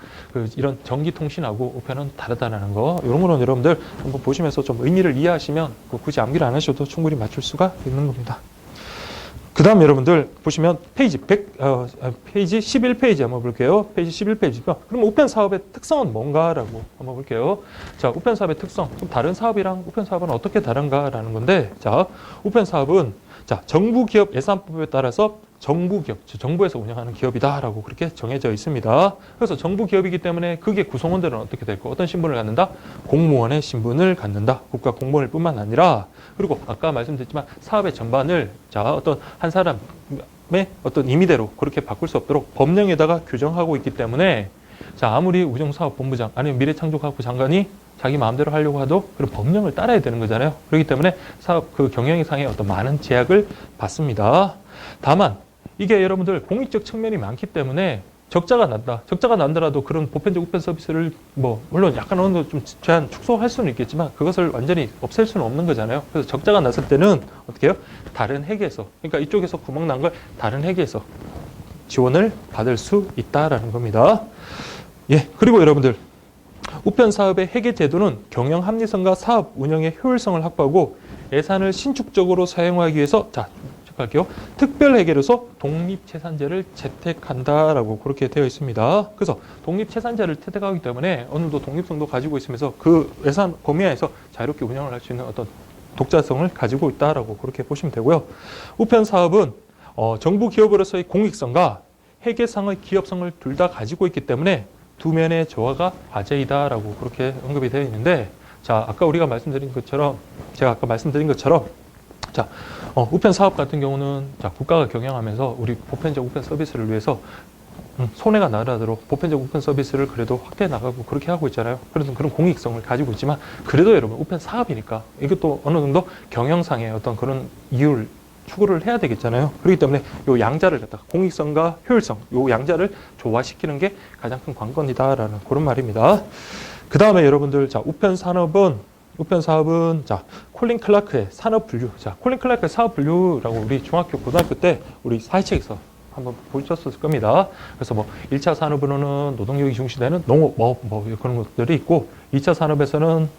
이런 전기통신하고 우편은 다르다는 거, 이런 거는 여러분들 한번 보시면서 좀 의미를 이해하시면 굳이 암기를 안 하셔도 충분히 맞출 수가 있는 겁니다. 그 다음 여러분들 보시면 페이지 11페이지 한번 볼게요. 페이지 11페이지죠. 그럼 우편 사업의 특성은 뭔가라고 한번 볼게요. 자, 우편 사업의 특성. 좀 다른 사업이랑 우편 사업은 어떻게 다른가라는 건데, 자, 우편 사업은 자, 정부 기업 예산법에 따라서 정부 기업, 정부에서 운영하는 기업이다라고 그렇게 정해져 있습니다. 그래서 정부 기업이기 때문에 그게 구성원들은 어떻게 될까? 어떤 신분을 갖는다? 공무원의 신분을 갖는다. 국가 공무원일 뿐만 아니라, 그리고 아까 말씀드렸지만 사업의 전반을 자, 어떤 한 사람의 어떤 임의대로 그렇게 바꿀 수 없도록 법령에다가 규정하고 있기 때문에, 자, 아무리 우정사업본부장 아니면 미래창조과학부 장관이 자기 마음대로 하려고 해도 그런 법령을 따라야 되는 거잖아요. 그렇기 때문에 사업 그 경영상의 어떤 많은 제약을 받습니다. 다만 이게 여러분들 공익적 측면이 많기 때문에 적자가 난다. 적자가 난더라도 그런 보편적 우편 서비스를 뭐 물론 약간 어느 정도 좀 제한 축소할 수는 있겠지만 그것을 완전히 없앨 수는 없는 거잖아요. 그래서 적자가 났을 때는 어떻게 해요? 다른 회계에서, 그러니까 이쪽에서 구멍 난 걸 다른 회계에서 지원을 받을 수 있다라는 겁니다. 예, 그리고 여러분들 우편 사업의 회계 제도는 경영 합리성과 사업 운영의 효율성을 확보하고 예산을 신축적으로 사용하기 위해서, 자, 체크할게요. 특별회계로서 독립재산제를 채택한다라고 그렇게 되어 있습니다. 그래서 독립재산제를 채택하기 때문에 어느 정도 독립성도 가지고 있으면서 그 예산 범위 안에서 자유롭게 운영을 할 수 있는 어떤 독자성을 가지고 있다라고 그렇게 보시면 되고요. 우편 사업은 정부 기업으로서의 공익성과 회계상의 기업성을 둘 다 가지고 있기 때문에 두 면의 조화가 과제이다라고 그렇게 언급이 되어 있는데, 자, 아까 우리가 말씀드린 것처럼, 제가 아까 말씀드린 것처럼, 자, 우편 사업 같은 경우는 자, 국가가 경영하면서 우리 보편적 우편 서비스를 위해서 손해가 나더라도 보편적 우편 서비스를 그래도 확대해 나가고 그렇게 하고 있잖아요. 그래서 그런 공익성을 가지고 있지만, 그래도 여러분 우편 사업이니까 이것도 어느 정도 경영상의 어떤 그런 이유를 추구를 해야 되겠잖아요. 그렇기 때문에 요 양자를 갖다가 공익성과 효율성, 요 양자를 조화시키는 게 가장 큰 관건이다라는 그런 말입니다. 그 다음에 여러분들, 자, 우편 사업은, 자, 콜린 클라크의 산업 분류. 자, 콜린 클라크의 사업 분류라고 우리 중학교, 고등학교 때 우리 사회책에서 한번 보셨을 겁니다. 그래서 뭐 1차 산업으로는 노동력이 중시되는 농업, 뭐 그런 것들이 있고, 2차 산업에서는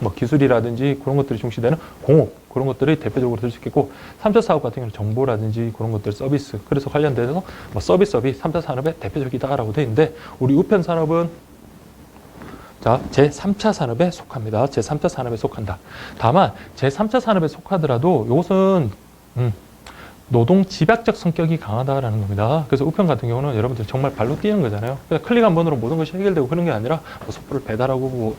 뭐 기술이라든지 그런 것들이 중시되는 공업, 그런 것들이 대표적으로 들 수 있겠고, 3차 사업 같은 경우는 정보라든지 그런 것들, 서비스, 그래서 관련돼서 뭐 서비스업이 3차 산업의 대표적이다라고 되어 있는데, 우리 우편 산업은 자, 제3차 산업에 속합니다. 제3차 산업에 속한다. 다만 제3차 산업에 속하더라도 이것은 노동 집약적 성격이 강하다라는 겁니다. 그래서 우편 같은 경우는 여러분들 정말 발로 뛰는 거잖아요. 그냥 클릭 한 번으로 모든 것이 해결되고 그런 게 아니라 뭐 소포를 배달하고 뭐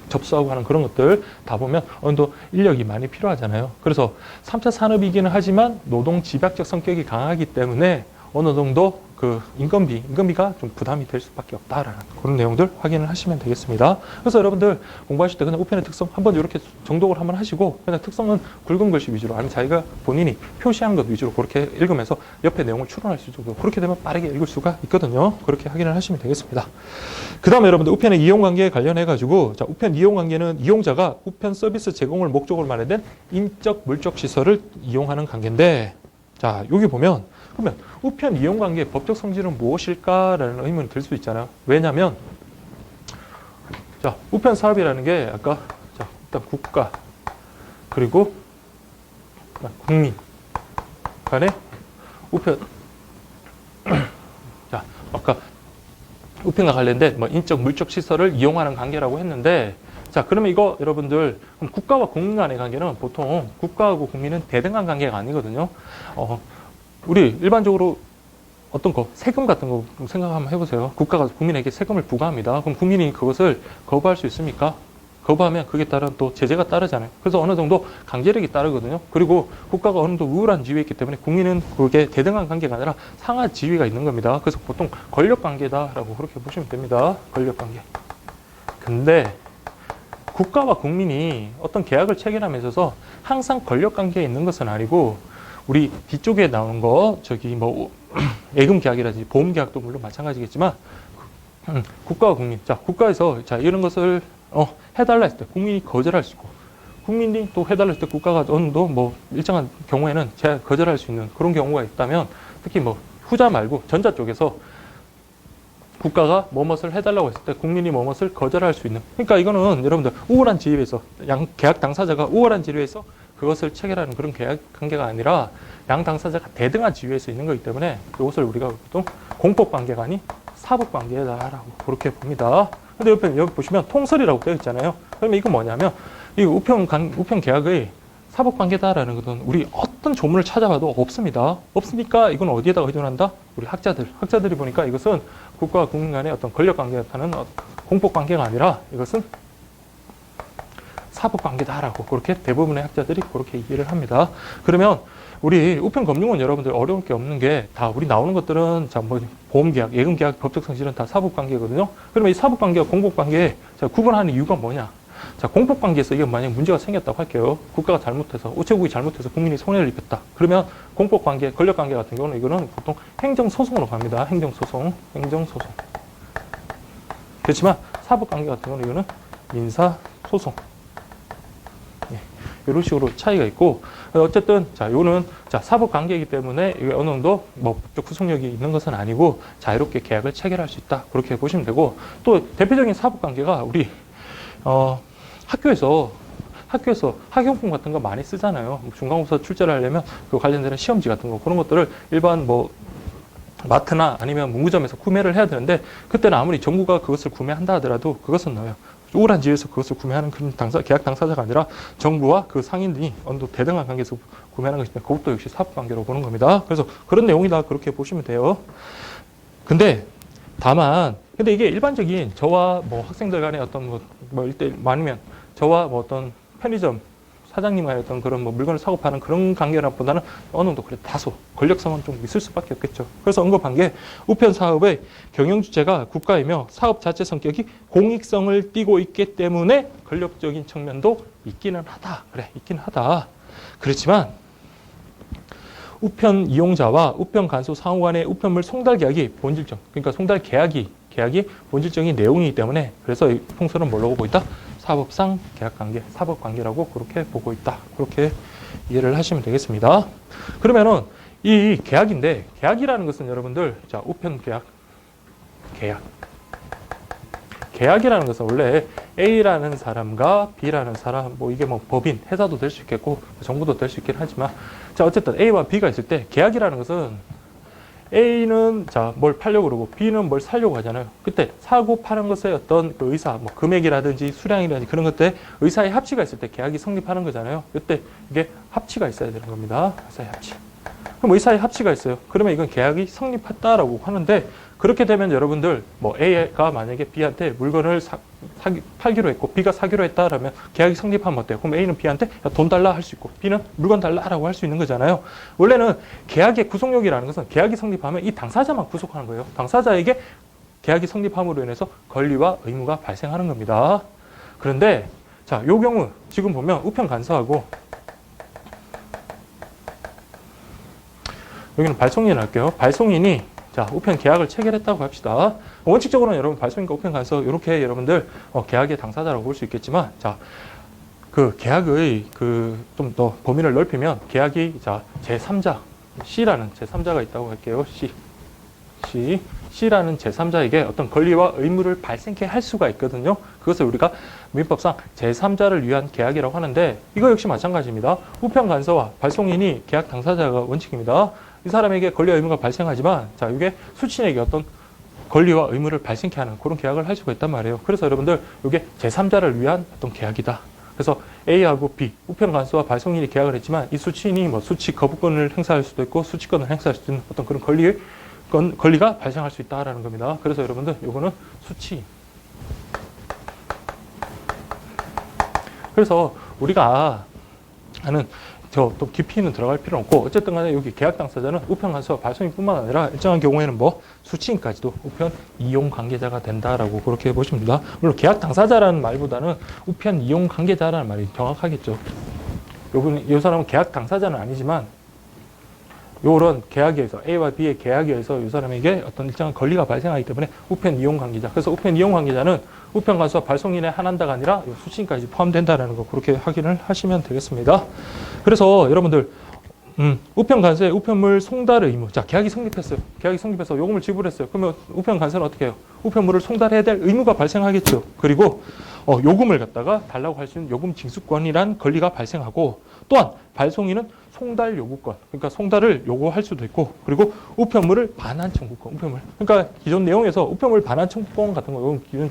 접수하고 하는 그런 것들 다 보면 어느 정도 인력이 많이 필요하잖아요. 그래서 3차 산업이기는 하지만 노동 집약적 성격이 강하기 때문에 어느 정도 그 인건비가 좀 부담이 될 수밖에 없다라는 그런 내용들 확인을 하시면 되겠습니다. 그래서 여러분들 공부하실 때 그냥 우편의 특성 한번 이렇게 정독을 한번 하시고, 그냥 특성은 굵은 글씨 위주로, 아니면 자기가 본인이 표시한 것 위주로 그렇게 읽으면서 옆에 내용을 추론할 수 있고, 그렇게 되면 빠르게 읽을 수가 있거든요. 그렇게 확인을 하시면 되겠습니다. 그 다음에 여러분들 우편의 이용관계에 관련해 가지고, 자, 우편 이용관계는 이용자가 우편 서비스 제공을 목적으로 마련된 인적 물적 시설을 이용하는 관계인데, 자, 여기 보면 그러면 우편 이용관계의 법적 성질은 무엇일까라는 의문이 들 수 있잖아요. 왜냐하면, 자, 우편 사업이라는 게 아까, 자, 일단 국가 그리고 국민 간의 우편, 자, 아까 우편과 관련된 뭐 인적 물적 시설을 이용하는 관계라고 했는데, 자, 그러면 이거 여러분들, 그럼 국가와 국민 간의 관계는 보통 국가하고 국민은 대등한 관계가 아니거든요. 우리 일반적으로 어떤 거, 세금 같은 거 생각 한번 해보세요. 국가가 국민에게 세금을 부과합니다. 그럼 국민이 그것을 거부할 수 있습니까? 거부하면 그게 따른 또 제재가 따르잖아요. 그래서 어느 정도 강제력이 따르거든요. 그리고 국가가 어느 정도 우월한 지위에 있기 때문에 국민은 그게 대등한 관계가 아니라 상하 지위가 있는 겁니다. 그래서 보통 권력 관계다라고 그렇게 보시면 됩니다. 권력 관계. 근데 국가와 국민이 어떤 계약을 체결함에 있어서 항상 권력 관계에 있는 것은 아니고, 우리 뒤쪽에 나오는 거, 저기 뭐 예금 계약이라든지 보험 계약도 물론 마찬가지겠지만, 국가와 국민, 자, 국가에서 자, 이런 것을 해달라 했을 때 국민이 거절할 수 있고, 국민이 또 해달라 했을 때 국가가 어느 정도 뭐 일정한 경우에는 거절할 수 있는 그런 경우가 있다면, 특히 뭐 후자 말고 전자 쪽에서 국가가 뭐뭇을 해달라고 했을 때 국민이 뭐뭇을 거절할 수 있는, 그러니까 이거는 여러분들 우월한 지위에서, 계약 당사자가 우월한 지위에서 그것을 체결하는 그런 계약 관계가 아니라 양 당사자가 대등한 지위에서 있는 거기 때문에 이것을 우리가 보통 공법 관계가 아닌 사법 관계다라고 그렇게 봅니다. 근데 여기 보시면 통설이라고 되어 있잖아요. 그러면 이건 뭐냐면, 이 우편 계약의 사법 관계다라는 것은 우리 어떤 조문을 찾아봐도 없습니다. 없으니까 이건 어디에다가 의존한다? 우리 학자들이 보니까 이것은 국가와 국민 간의 어떤 권력 관계에 타는 공법 관계가 아니라 이것은 사법관계다라고 그렇게 대부분의 학자들이 그렇게 이해를 합니다. 그러면 우리 우편검증원 여러분들 어려울 게 없는 게, 다 우리 나오는 것들은 자, 뭐 보험계약, 예금계약, 법적 성질은 다 사법관계거든요. 그러면 이 사법관계와 공법관계 구분하는 이유가 뭐냐? 자, 공법관계에서 이게 만약 문제가 생겼다고 할게요. 국가가 잘못해서, 우체국이 잘못해서 국민이 손해를 입혔다. 그러면 공법관계, 권력관계 같은 경우는 이거는 보통 행정소송으로 갑니다. 행정소송. 그렇지만 사법관계 같은 경우는 이거는 민사소송. 이런 식으로 차이가 있고, 어쨌든 자, 요는 자, 사법 관계이기 때문에 이게 어느 정도 뭐 법적 구속력이 있는 것은 아니고 자유롭게 계약을 체결할 수 있다. 그렇게 보시면 되고, 또 대표적인 사법 관계가 우리 학교에서 학교에서 학용품 같은 거 많이 쓰잖아요. 중간고사 출제를 하려면 그 관련된 시험지 같은 거, 그런 것들을 일반 뭐 마트나 아니면 문구점에서 구매를 해야 되는데, 그때는 아무리 정부가 그것을 구매한다 하더라도 그것은 나와요. 우울한 지역에서 그것을 구매하는 그런 계약 당사자가 아니라 정부와 그 상인들이 어느 정도 대등한 관계에서 구매하는 것이기 때문에 그것도 역시 사업관계로 보는 겁니다. 그래서 그런 내용이다, 그렇게 보시면 돼요. 근데 다만, 근데 이게 일반적인 저와 뭐 학생들 간의 어떤 뭐 일대 아니면 저와 뭐 어떤 편의점 사장님과의 어떤 그런 뭐 물건을 사고 파는 그런 관계보다는 어느 정도 그래 다소 권력성은 좀 있을 수밖에 없겠죠. 그래서 언급한 게 우편 사업의 경영 주체가 국가이며 사업 자체 성격이 공익성을 띠고 있기 때문에 권력적인 측면도 있기는 하다. 그래, 있기는 하다. 그렇지만 우편 이용자와 우편 간수 상호 간의 우편물 송달 계약이 본질적, 그러니까 송달 계약이 본질적인 내용이기 때문에, 그래서 이 풍수는 뭐라고 보고 있다? 사법상 계약관계, 사법관계라고 그렇게 보고 있다. 그렇게 이해를 하시면 되겠습니다. 그러면은 이 계약인데, 계약이라는 것은 여러분들, 자, 우편 계약이라는 것은 원래 A라는 사람과 B라는 사람, 뭐 이게 뭐 법인, 회사도 될 수 있겠고 정부도 될 수 있긴 하지만, 자, 어쨌든 A와 B가 있을 때 계약이라는 것은 A는 자, 뭘 팔려고 그러고 B는 뭘 사려고 하잖아요. 그때 사고 파는 것의 어떤 그 의사, 뭐 금액이라든지 수량이라든지 그런 것들 의사의 합치가 있을 때 계약이 성립하는 거잖아요. 그때 이게 합치가 있어야 되는 겁니다. 의사의 합치. 그럼 의사의 합치가 있어요. 그러면 이건 계약이 성립했다라고 하는데, 그렇게 되면 여러분들 뭐 A가 만약에 B한테 물건을 팔기로 했고 B가 사기로 했다라면 계약이 성립하면 어때요? 그럼 A는 B한테 돈 달라 할 수 있고 B는 물건 달라라고 할 수 있는 거잖아요. 원래는 계약의 구속력이라는 것은 계약이 성립하면 이 당사자만 구속하는 거예요. 당사자에게 계약이 성립함으로 인해서 권리와 의무가 발생하는 겁니다. 그런데 자, 요 경우 지금 보면 우편 간서하고 여기는 발송인을 할게요. 발송인이 자, 우편 계약을 체결했다고 합시다. 원칙적으로는 여러분 발송인과 우편 간서 이렇게 여러분들 계약의 당사자라고 볼 수 있겠지만, 자, 그 계약의 그 좀 더 범위를 넓히면 계약이 자, 제3자 C라는 제3자가 있다고 할게요. C라는 제3자에게 어떤 권리와 의무를 발생케 할 수가 있거든요. 그것을 우리가 민법상 제3자를 위한 계약이라고 하는데, 이거 역시 마찬가지입니다. 우편 간서와 발송인이 계약 당사자가 원칙입니다. 이 사람에게 권리와 의무가 발생하지만, 자, 이게 수취인에게 어떤 권리와 의무를 발생케 하는 그런 계약을 할 수가 있단 말이에요. 그래서 여러분들 이게 제3자를 위한 어떤 계약이다. 그래서 A하고 B, 우편 간서와 발송인이 계약을 했지만 이 수취인이 뭐 수취 거부권을 행사할 수도 있고 수취권을 행사할 수 있는 어떤 그런 권리가 발생할 수 있다라는 겁니다. 그래서 여러분들 요거는 수취인. 그래서 우리가 하는 또 깊이는 들어갈 필요는 없고, 어쨌든 간에 여기 계약 당사자는 우편 간서와 발송인뿐만 아니라 일정한 경우에는 뭐 수취인까지도 우편 이용 관계자가 된다라고 그렇게 보십니다. 물론 계약 당사자라는 말보다는 우편 이용 관계자라는 말이 정확하겠죠. 이 사람은 계약 당사자는 아니지만 요런 계약에 의해서 A와 B의 계약에 의해서 이 사람에게 어떤 일정한 권리가 발생하기 때문에 우편 이용 관계자. 그래서 우편 이용 관계자는 우편 간서와 발송인에 한한다가 아니라 수취인까지 포함된다라는 거 그렇게 확인을 하시면 되겠습니다. 그래서 여러분들 우편 간서의 우편물 송달 의무. 자, 계약이 성립했어요. 계약이 성립해서 요금을 지불했어요. 그러면 우편 간서는 어떻게 해요? 우편물을 송달해야 될 의무가 발생하겠죠. 그리고 요금을 갖다가 달라고 할 수 있는 요금 징수권이란 권리가 발생하고, 또한 발송인은 송달 요구권, 그러니까 송달을 요구할 수도 있고, 그리고 우편물을 반환 청구권, 우편물. 그러니까 기존 내용에서 우편물 반환 청구권 같은 거 요건 기존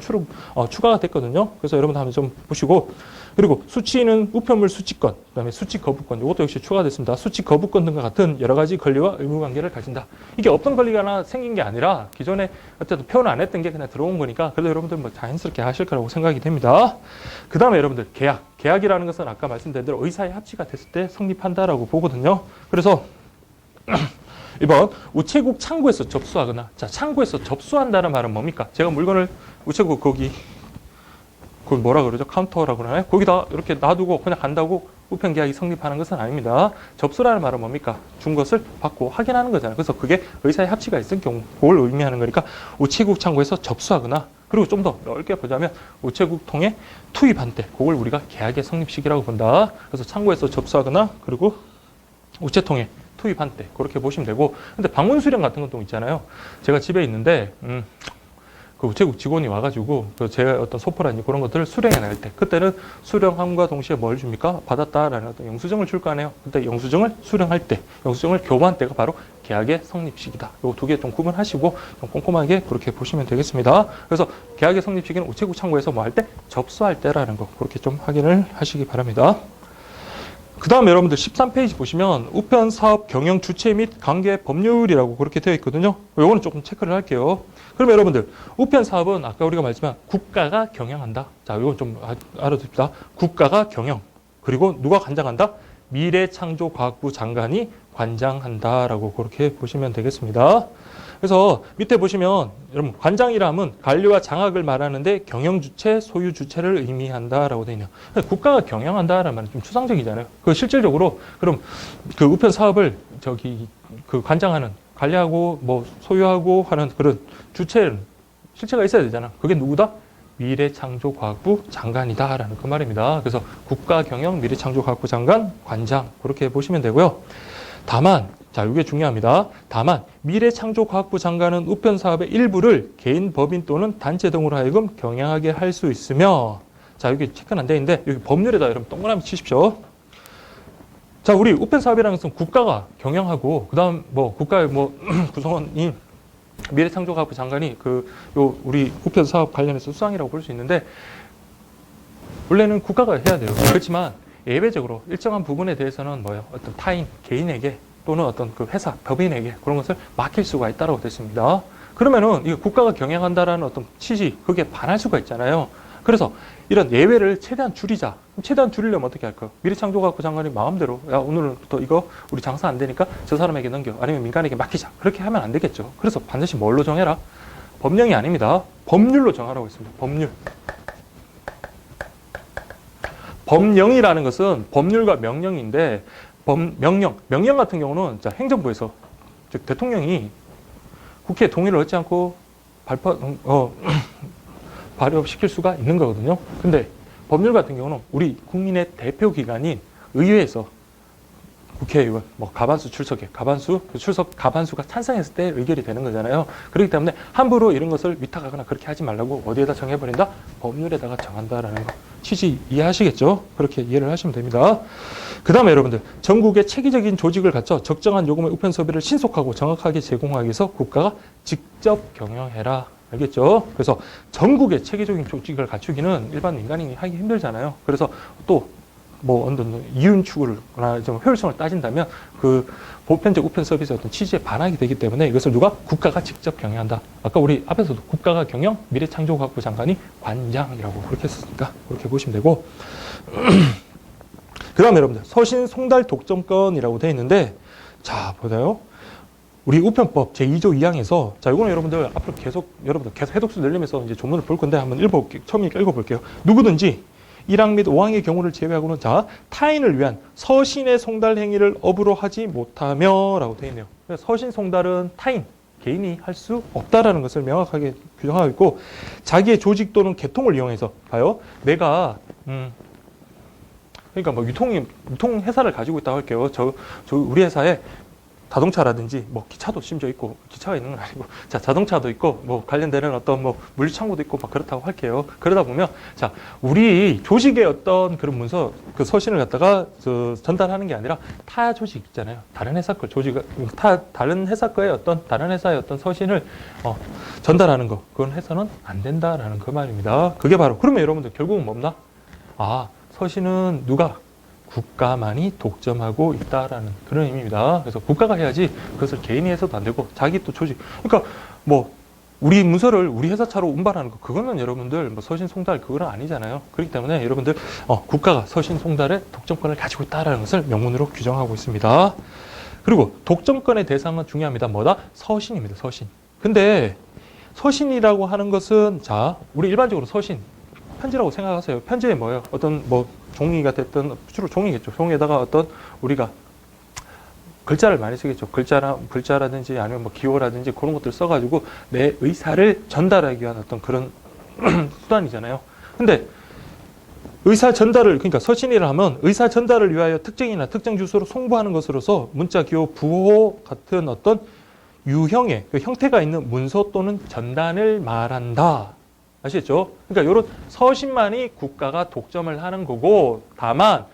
추가가 됐거든요. 그래서 여러분 한번 좀 보시고, 그리고 수취인은 우편물 수취권, 그다음에 수취 거부권, 이것도 역시 추가됐습니다. 수취 거부권 등과 같은 여러 가지 권리와 의무 관계를 가진다. 이게 없던 권리가 하나 생긴 게 아니라 기존에 어쨌든 표현 안 했던 게 그냥 들어온 거니까, 그래도 여러분들 뭐 자연스럽게 하실 거라고 생각이 됩니다. 그 다음에 여러분들 계약이라는 것은 아까 말씀드린 대로 의사의 합치가 됐을 때 성립한다라고 보거든요. 그래서 이번 우체국 창구에서 접수하거나, 자, 창구에서 접수한다는 말은 뭡니까? 제가 물건을 우체국 그걸 뭐라 그러죠? 카운터라고 그러나요? 거기다 이렇게 놔두고 그냥 간다고 우편 계약이 성립하는 것은 아닙니다. 접수라는 말은 뭡니까? 준 것을 받고 확인하는 거잖아요. 그래서 그게 의사의 합치가 있을 경우 그걸 의미하는 거니까 우체국 창구에서 접수하거나, 그리고 좀 더 넓게 보자면 우체국 통에 투입한 때 그걸 우리가 계약의 성립식이라고 본다. 그래서 창구에서 접수하거나 그리고 우체통에 투입한 때 그렇게 보시면 되고, 근데 방문 수령 같은 것도 있잖아요. 제가 집에 있는데 그 우체국 직원이 와가지고 제 어떤 소포라든지 그런 것들을 수령해 나갈 때, 그때는 수령함과 동시에 뭘 줍니까? 받았다라는 어떤 영수증을 줄 거 아니에요. 그때 영수증을 수령할 때, 영수증을 교부한 때가 바로 계약의 성립식이다. 요 두 개 좀 구분하시고 좀 꼼꼼하게 그렇게 보시면 되겠습니다. 그래서 계약의 성립 시기는 우체국 창구에서 뭐 할 때? 접수할 때라는 거, 그렇게 좀 확인을 하시기 바랍니다. 그 다음에 여러분들 13페이지 보시면 우편 사업 경영 주체 및 관계 법률이라고 그렇게 되어 있거든요. 요거는 조금 체크를 할게요. 그러면 여러분들 우편 사업은 아까 우리가 말했지만 국가가 경영한다. 자, 이건 좀 알아둡시다. 국가가 경영, 그리고 누가 관장한다? 미래창조과학부 장관이 관장한다라고 그렇게 보시면 되겠습니다. 그래서 밑에 보시면 여러분 관장이라면 관리와 장악을 말하는데 경영 주체, 소유 주체를 의미한다라고 되어 있네요. 국가가 경영한다라는 말은 좀 추상적이잖아요. 그 실질적으로 그럼 그 우편 사업을 그 관장하는, 관리하고 뭐 소유하고 하는 그런 주체는 실체가 있어야 되잖아. 그게 누구다? 미래창조과학부 장관이다라는 그 말입니다. 그래서 국가 경영 미래창조과학부 장관 관장, 그렇게 보시면 되고요. 다만, 자, 이게 중요합니다. 다만 미래창조과학부 장관은 우편 사업의 일부를 개인, 법인 또는 단체 등으로 하여금 경영하게 할 수 있으며, 자, 여기 체크는 안 돼 있는데 여기 법률에다 여러분 동그라미 치십시오. 자, 우리 우편 사업이라는 것은 국가가 경영하고, 그다음 뭐 국가의 뭐 구성원인 미래창조과학부 장관이 우리 우편 사업 관련해서 수상이라고 볼 수 있는데, 원래는 국가가 해야 돼요. 그렇지만 예외적으로 일정한 부분에 대해서는 어떤 타인, 개인에게 또는 어떤 그 회사, 법인에게 그런 것을 맡길 수가 있다고 됐습니다. 그러면은 이게 국가가 경영한다라는 어떤 취지, 그게 반할 수가 있잖아요. 그래서 이런 예외를 최대한 줄이자. 최대한 줄이려면 어떻게 할까요? 미래창조과학부 장관이 마음대로, 야, 오늘부터 이거 우리 장사 안 되니까 저 사람에게 넘겨, 아니면 민간에게 맡기자. 그렇게 하면 안 되겠죠. 그래서 반드시 뭘로 정해라? 법령이 아닙니다. 법률로 정하라고 했습니다. 법률. 법령이라는 것은 법률과 명령인데, 명령 같은 경우는 자, 행정부에서, 즉 대통령이 국회에 동의를 얻지 않고 발효시킬 수가 있는 거거든요. 근데 법률 같은 경우는 우리 국민의 대표 기관인 의회에서 국회의원, 가반수 출석에, 가반수가 찬성했을 때 의결이 되는 거잖아요. 그렇기 때문에 함부로 이런 것을 위탁하거나 그렇게 하지 말라고 어디에다 정해버린다? 법률에다가 정한다라는 거. 취지 이해하시겠죠? 그렇게 이해를 하시면 됩니다. 그 다음에 여러분들, 전국에 체계적인 조직을 갖춰 적정한 요금의 우편 서비스를 신속하고 정확하게 제공하기 위해서 국가가 직접 경영해라. 알겠죠? 그래서 전국에 체계적인 조직을 갖추기는 일반 민간인이 하기 힘들잖아요. 그래서 또 어떤 이윤 추구나 좀 효율성을 따진다면 그 보편적 우편 서비스의 어떤 취지에 반하게 되기 때문에 이것을 누가? 국가가 직접 경영한다. 아까 우리 앞에서도 국가가 경영, 미래창조과학부 장관이 관장이라고 그렇게 했으니까 그렇게 보시면 되고. 그 다음에 여러분들, 서신 송달 독점권이라고 되어 있는데, 자, 보세요. 우리 우편법 제2조 2항에서, 자, 이거는 여러분들 앞으로 계속 해독수 늘리면서 이제 조문을 볼 건데 한번 처음이니까 읽어볼게요. 누구든지 1항 및 5항의 경우를 제외하고는, 자, 타인을 위한 서신의 송달 행위를 업으로 하지 못하며 라고 되어 있네요. 서신 송달은 타인, 개인이 할 수 없다라는 것을 명확하게 규정하고 있고, 자기의 조직 또는 계통을 이용해서, 봐요. 내가, 그러니까 유통 회사를 가지고 있다고 할게요. 우리 회사에 자동차라든지 기차도 심지어 있고, 기차가 있는 건 아니고, 자, 자동차도 있고 관련되는 어떤 물류창고도 있고 그렇다고 할게요. 그러다 보면, 자, 우리 조직의 어떤 그런 문서, 그 서신을 갖다가 전달하는 게 아니라 타 조직 있잖아요. 다른 회사 거 다른 회사 거의 다른 회사의 어떤 서신을 전달하는 거, 그건 해서는 안 된다라는 그 말입니다. 그게 바로, 그러면 여러분들 결국은 뭡니까? 서신은 누가? 국가만이 독점하고 있다라는 그런 의미입니다. 그래서 국가가 해야지 그것을 개인이 해서도 안 되고, 자기 또 조직. 그러니까 우리 문서를 우리 회사차로 운반하는 거, 그거는 여러분들 서신 송달 그거는 아니잖아요. 그렇기 때문에 여러분들 국가가 서신 송달의 독점권을 가지고 있다라는 것을 명문으로 규정하고 있습니다. 그리고 독점권의 대상은 중요합니다. 뭐다? 서신입니다. 서신. 근데 서신이라고 하는 것은, 자, 우리 일반적으로 서신, 편지라고 생각하세요. 편지에 뭐예요? 어떤 종이가 됐든, 주로 종이겠죠. 종이에다가 우리가 글자를 많이 쓰겠죠. 글자라든지 아니면 기호라든지 그런 것들을 써가지고 내 의사를 전달하기 위한 어떤 그런 수단이잖아요. 근데 의사 전달을, 그러니까 서신이라 하면 의사 전달을 위하여 특정이나 특정 주소로 송부하는 것으로서 문자, 기호, 부호 같은 어떤 유형의 그 형태가 있는 문서 또는 전단을 말한다. 아시겠죠? 그러니까 이런 서신만이 국가가 독점을 하는 거고, 다만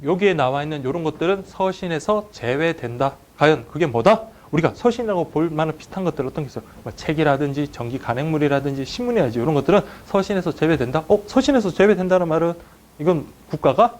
여기에 나와 있는 이런 것들은 서신에서 제외된다. 과연 그게 뭐다? 우리가 서신이라고 볼 만한 비슷한 것들 어떤 게 있어요? 뭐 책이라든지 전기 간행물이라든지 신문이라든지 이런 것들은 서신에서 제외된다. 서신에서 제외된다는 말은 이건 국가가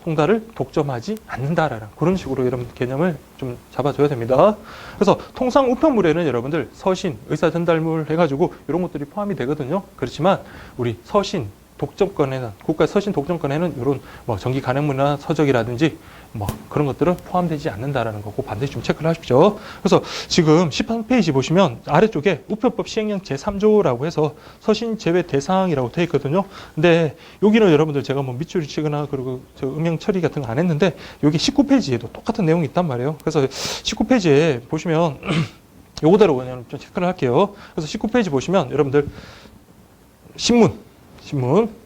송달을 독점하지 않는다라는 그런 식으로 여러분 개념을 좀 잡아줘야 됩니다. 그래서 통상 우편물에는 여러분들 서신, 의사전달물 해가지고 이런 것들이 포함이 되거든요. 그렇지만 우리 서신 독점권에는, 국가 서신 독점권에는 이런 뭐 전기 간행물이나 서적이라든지 뭐 그런 것들은 포함되지 않는다라는 거고 반드시 좀 체크를 하십시오. 그래서 지금 13페이지 보시면 아래쪽에 우편법 시행령 제3조라고 해서 서신 제외 대상이라고 되어 있거든요. 근데 여기는 여러분들 제가 뭐 밑줄을 치거나 그리고 저 음영 처리 같은 거 안 했는데 여기 19페이지에도 똑같은 내용이 있단 말이에요. 그래서 19페이지에 보시면 요거대로 그냥 좀 체크를 할게요. 그래서 19페이지 보시면 여러분들 신문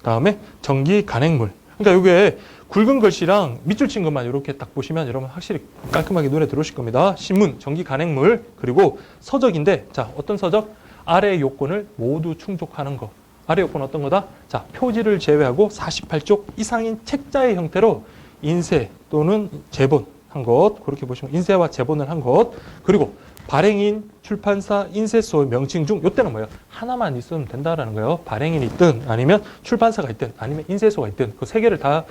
다음에 전기 간행물. 그러니까 이게 굵은 글씨랑 밑줄 친 것만 이렇게 딱 보시면 여러분 확실히 깔끔하게 눈에 들어오실 겁니다. 신문, 전기 간행물, 그리고 서적인데, 자, 어떤 서적? 아래 요건을 모두 충족하는 거. 아래 요건 어떤 거다? 자, 표지를 제외하고 48쪽 이상인 책자의 형태로 인쇄 또는 제본한 것. 그렇게 보시면 인쇄와 제본을 한 것. 그리고 발행인, 출판사, 인쇄소의 명칭 중 이때는 뭐예요? 하나만 있으면 된다라는 거예요. 발행인이 있든 아니면 출판사가 있든 아니면 인쇄소가 있든 그 세 개를 다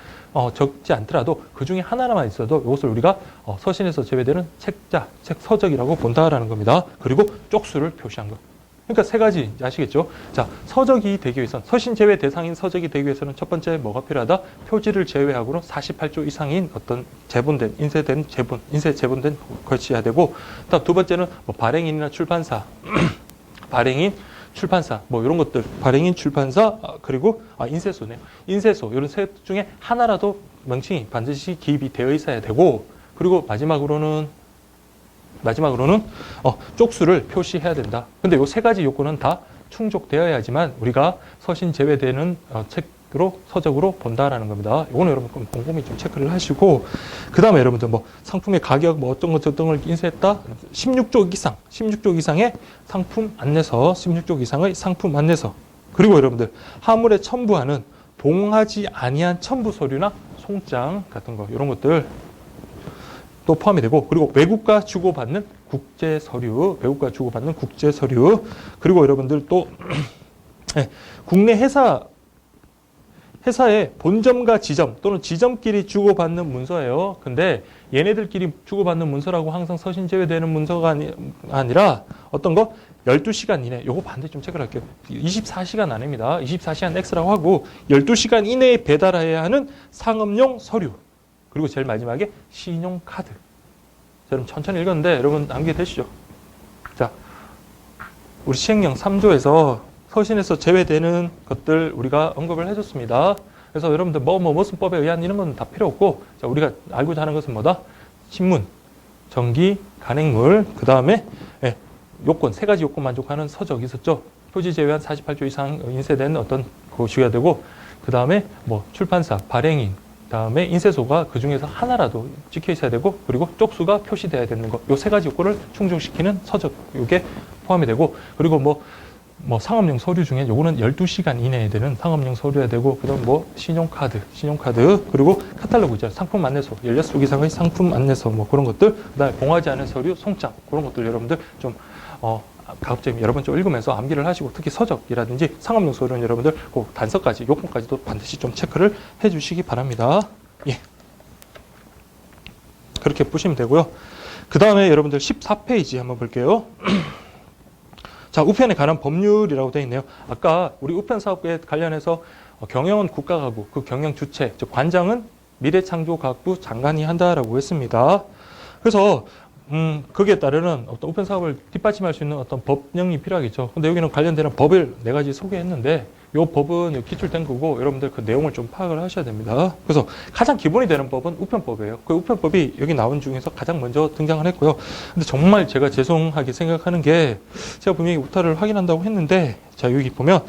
적지 않더라도 그 중에 하나만 있어도 이것을 우리가 서신에서 제외되는 책자, 서적이라고 본다라는 겁니다. 그리고 쪽수를 표시한 것. 그러니까 세 가지 아시겠죠? 자, 서적이 되기 위해서는, 서신 제외 대상인 서적이 되기 위해서는 첫 번째 뭐가 필요하다? 표지를 제외하고는 48조 이상인 어떤 제본된, 인쇄된 제본, 인쇄 제본된 것이어야 되고, 다음 두 번째는 뭐 발행인이나 출판사, 발행인, 출판사, 뭐 이런 것들, 발행인, 출판사, 그리고 인쇄소네요. 인쇄소, 이런 세 중에 하나라도 명칭이 반드시 기입이 되어 있어야 되고, 그리고 마지막으로는 쪽수를 표시해야 된다. 근데 이 세 가지 요건은 다 충족되어야지만 우리가 서신 제외되는 책으로, 서적으로 본다라는 겁니다. 이거는 여러분 꼼꼼히 좀 체크를 하시고, 그 다음에 여러분들 뭐 상품의 가격, 뭐 어떤 것 저떤 걸 인쇄했다. 16쪽 이상의 상품 안내서, 16쪽 이상의 상품 안내서. 그리고 여러분들 하물에 첨부하는 동하지 아니한 첨부 서류나 송장 같은 거, 이런 것들 또 포함이 되고, 그리고 외국과 주고받는 국제 서류, 그리고 여러분들 또 국내 회사의 본점과 지점 또는 지점끼리 주고받는 문서예요. 근데 얘네들끼리 주고받는 문서라고 항상 서신 제외되는 문서가 아니라 어떤 거? 12시간 이내, 요거 반드시 좀 체크를 할게요. 24시간 안입니다. 24시간 X라고 하고 12시간 이내에 배달해야 하는 상업용 서류. 그리고 제일 마지막에 신용카드. 여러분 천천히 읽었는데 여러분 암기되시죠? 자, 우리 시행령 3조에서 서신에서 제외되는 것들 우리가 언급을 해줬습니다. 그래서 여러분들 무슨 법에 의한 이런 건 다 필요 없고, 자, 우리가 알고자 하는 것은 뭐다? 신문, 전기, 간행물, 그 다음에 요건, 세 가지 요건 만족하는 서적 있었죠? 표지 제외한 48조 이상 인쇄된 어떤 것이어야 되고, 그 다음에 뭐 출판사, 발행인, 다음에 인쇄소가 그 중에서 하나라도 찍혀 있어야 되고, 그리고 쪽수가 표시돼야 되는 것. 요 세 가지 요건을 충족시키는 서적, 요게 포함이 되고, 그리고 뭐 상업용 서류 중에 요거는 12시간 이내에 되는 상업용 서류여야 되고, 그 다음 뭐 신용카드, 그리고 카탈로그 있잖아요. 상품 안내서, 16쪽 이상의 상품 안내서, 뭐 그런 것들, 그 다음에 봉하지 않은 서류, 송장, 그런 것들 여러분들 좀, 가급적 여러분 좀 읽으면서 암기를 하시고, 특히 서적이라든지 상업용 서류는 여러분들 꼭 단서까지, 요건까지도 반드시 좀 체크를 해 주시기 바랍니다. 예. 그렇게 보시면 되고요. 그 다음에 여러분들 14페이지 한번 볼게요. 자, 우편에 관한 법률이라고 되어 있네요. 아까 우리 우편 사업에 관련해서 경영은 국가가 하고 그 경영 주체, 즉 관장은 미래창조과학부 장관이 한다라고 했습니다. 그래서 거기에 따르는 어떤 우편 사업을 뒷받침할 수 있는 어떤 법령이 필요하겠죠. 근데 여기는 관련되는 법을 4가지 소개했는데, 이 법은 기출된 거고 여러분들 그 내용을 좀 파악을 하셔야 됩니다. 그래서 가장 기본이 되는 법은 우편법이에요. 그 우편법이 여기 나온 중에서 가장 먼저 등장을 했고요. 근데 정말 제가 죄송하게 생각하는 게, 제가 분명히 우타를 확인한다고 했는데, 자, 여기 보면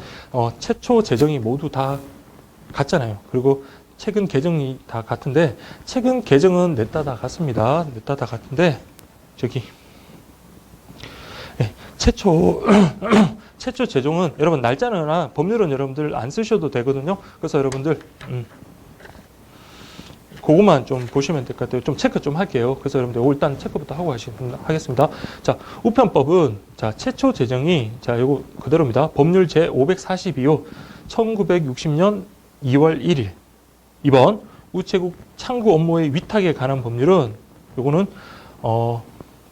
최초 제정이 모두 다 같잖아요. 그리고 최근 개정이 다 같은데, 최근 개정은 냈다 다 같습니다. 냈다 다 같은데, 저기 최초 최초 제정은 여러분 날짜나 법률은 여러분들 안 쓰셔도 되거든요. 그래서 여러분들 그것만 좀 보시면 될 것 같아요. 좀 체크 좀 할게요. 그래서 여러분들 일단 체크부터 하고 하겠습니다. 자, 우편법은 자 최초 제정이 자 요거 그대로입니다. 법률 제 542호 1960년 2월 1일. 2번 우체국 창구 업무의 위탁에 관한 법률은 요거는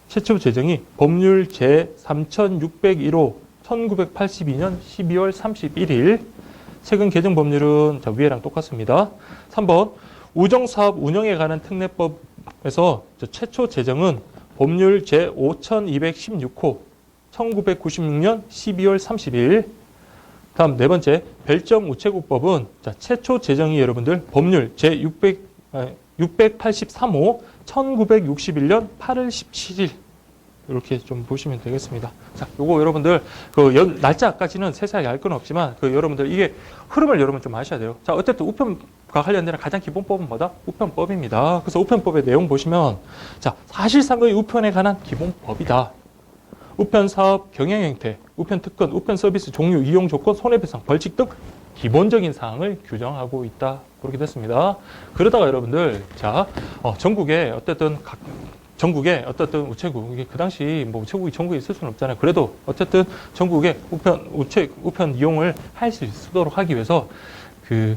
최초 제정이 법률 제 3601호 1982년 12월 31일. 최근 개정 법률은 자 위에랑 똑같습니다. 3번 우정사업 운영에 관한 특례법에서 최초 제정은 법률 제 5216호 1996년 12월 30일. 다음 네 번째 별정우체국법은 자, 최초 제정이 여러분들 법률 제 683호 1961년 8월 17일. 이렇게 좀 보시면 되겠습니다. 자, 요거 여러분들 그 날짜까지는 세세하게 알 건 없지만 그 여러분들 이게 흐름을 여러분 좀 아셔야 돼요. 자, 어쨌든 우편과 관련된 가장 기본법은 뭐다? 우편법입니다. 그래서 우편법의 내용 보시면 자, 사실상의 우편에 관한 기본법이다. 우편 사업 경영 형태, 우편 특권, 우편 서비스 종류, 이용 조건, 손해배상, 벌칙 등 기본적인 사항을 규정하고 있다. 그렇게 됐습니다. 그러다가 여러분들 자, 전국에 어쨌든 우체국, 이게 그 당시 뭐 우체국이 전국에 있을 수는 없잖아요. 그래도 어쨌든 전국에 우편 이용을 할 수 있도록 하기 위해서 그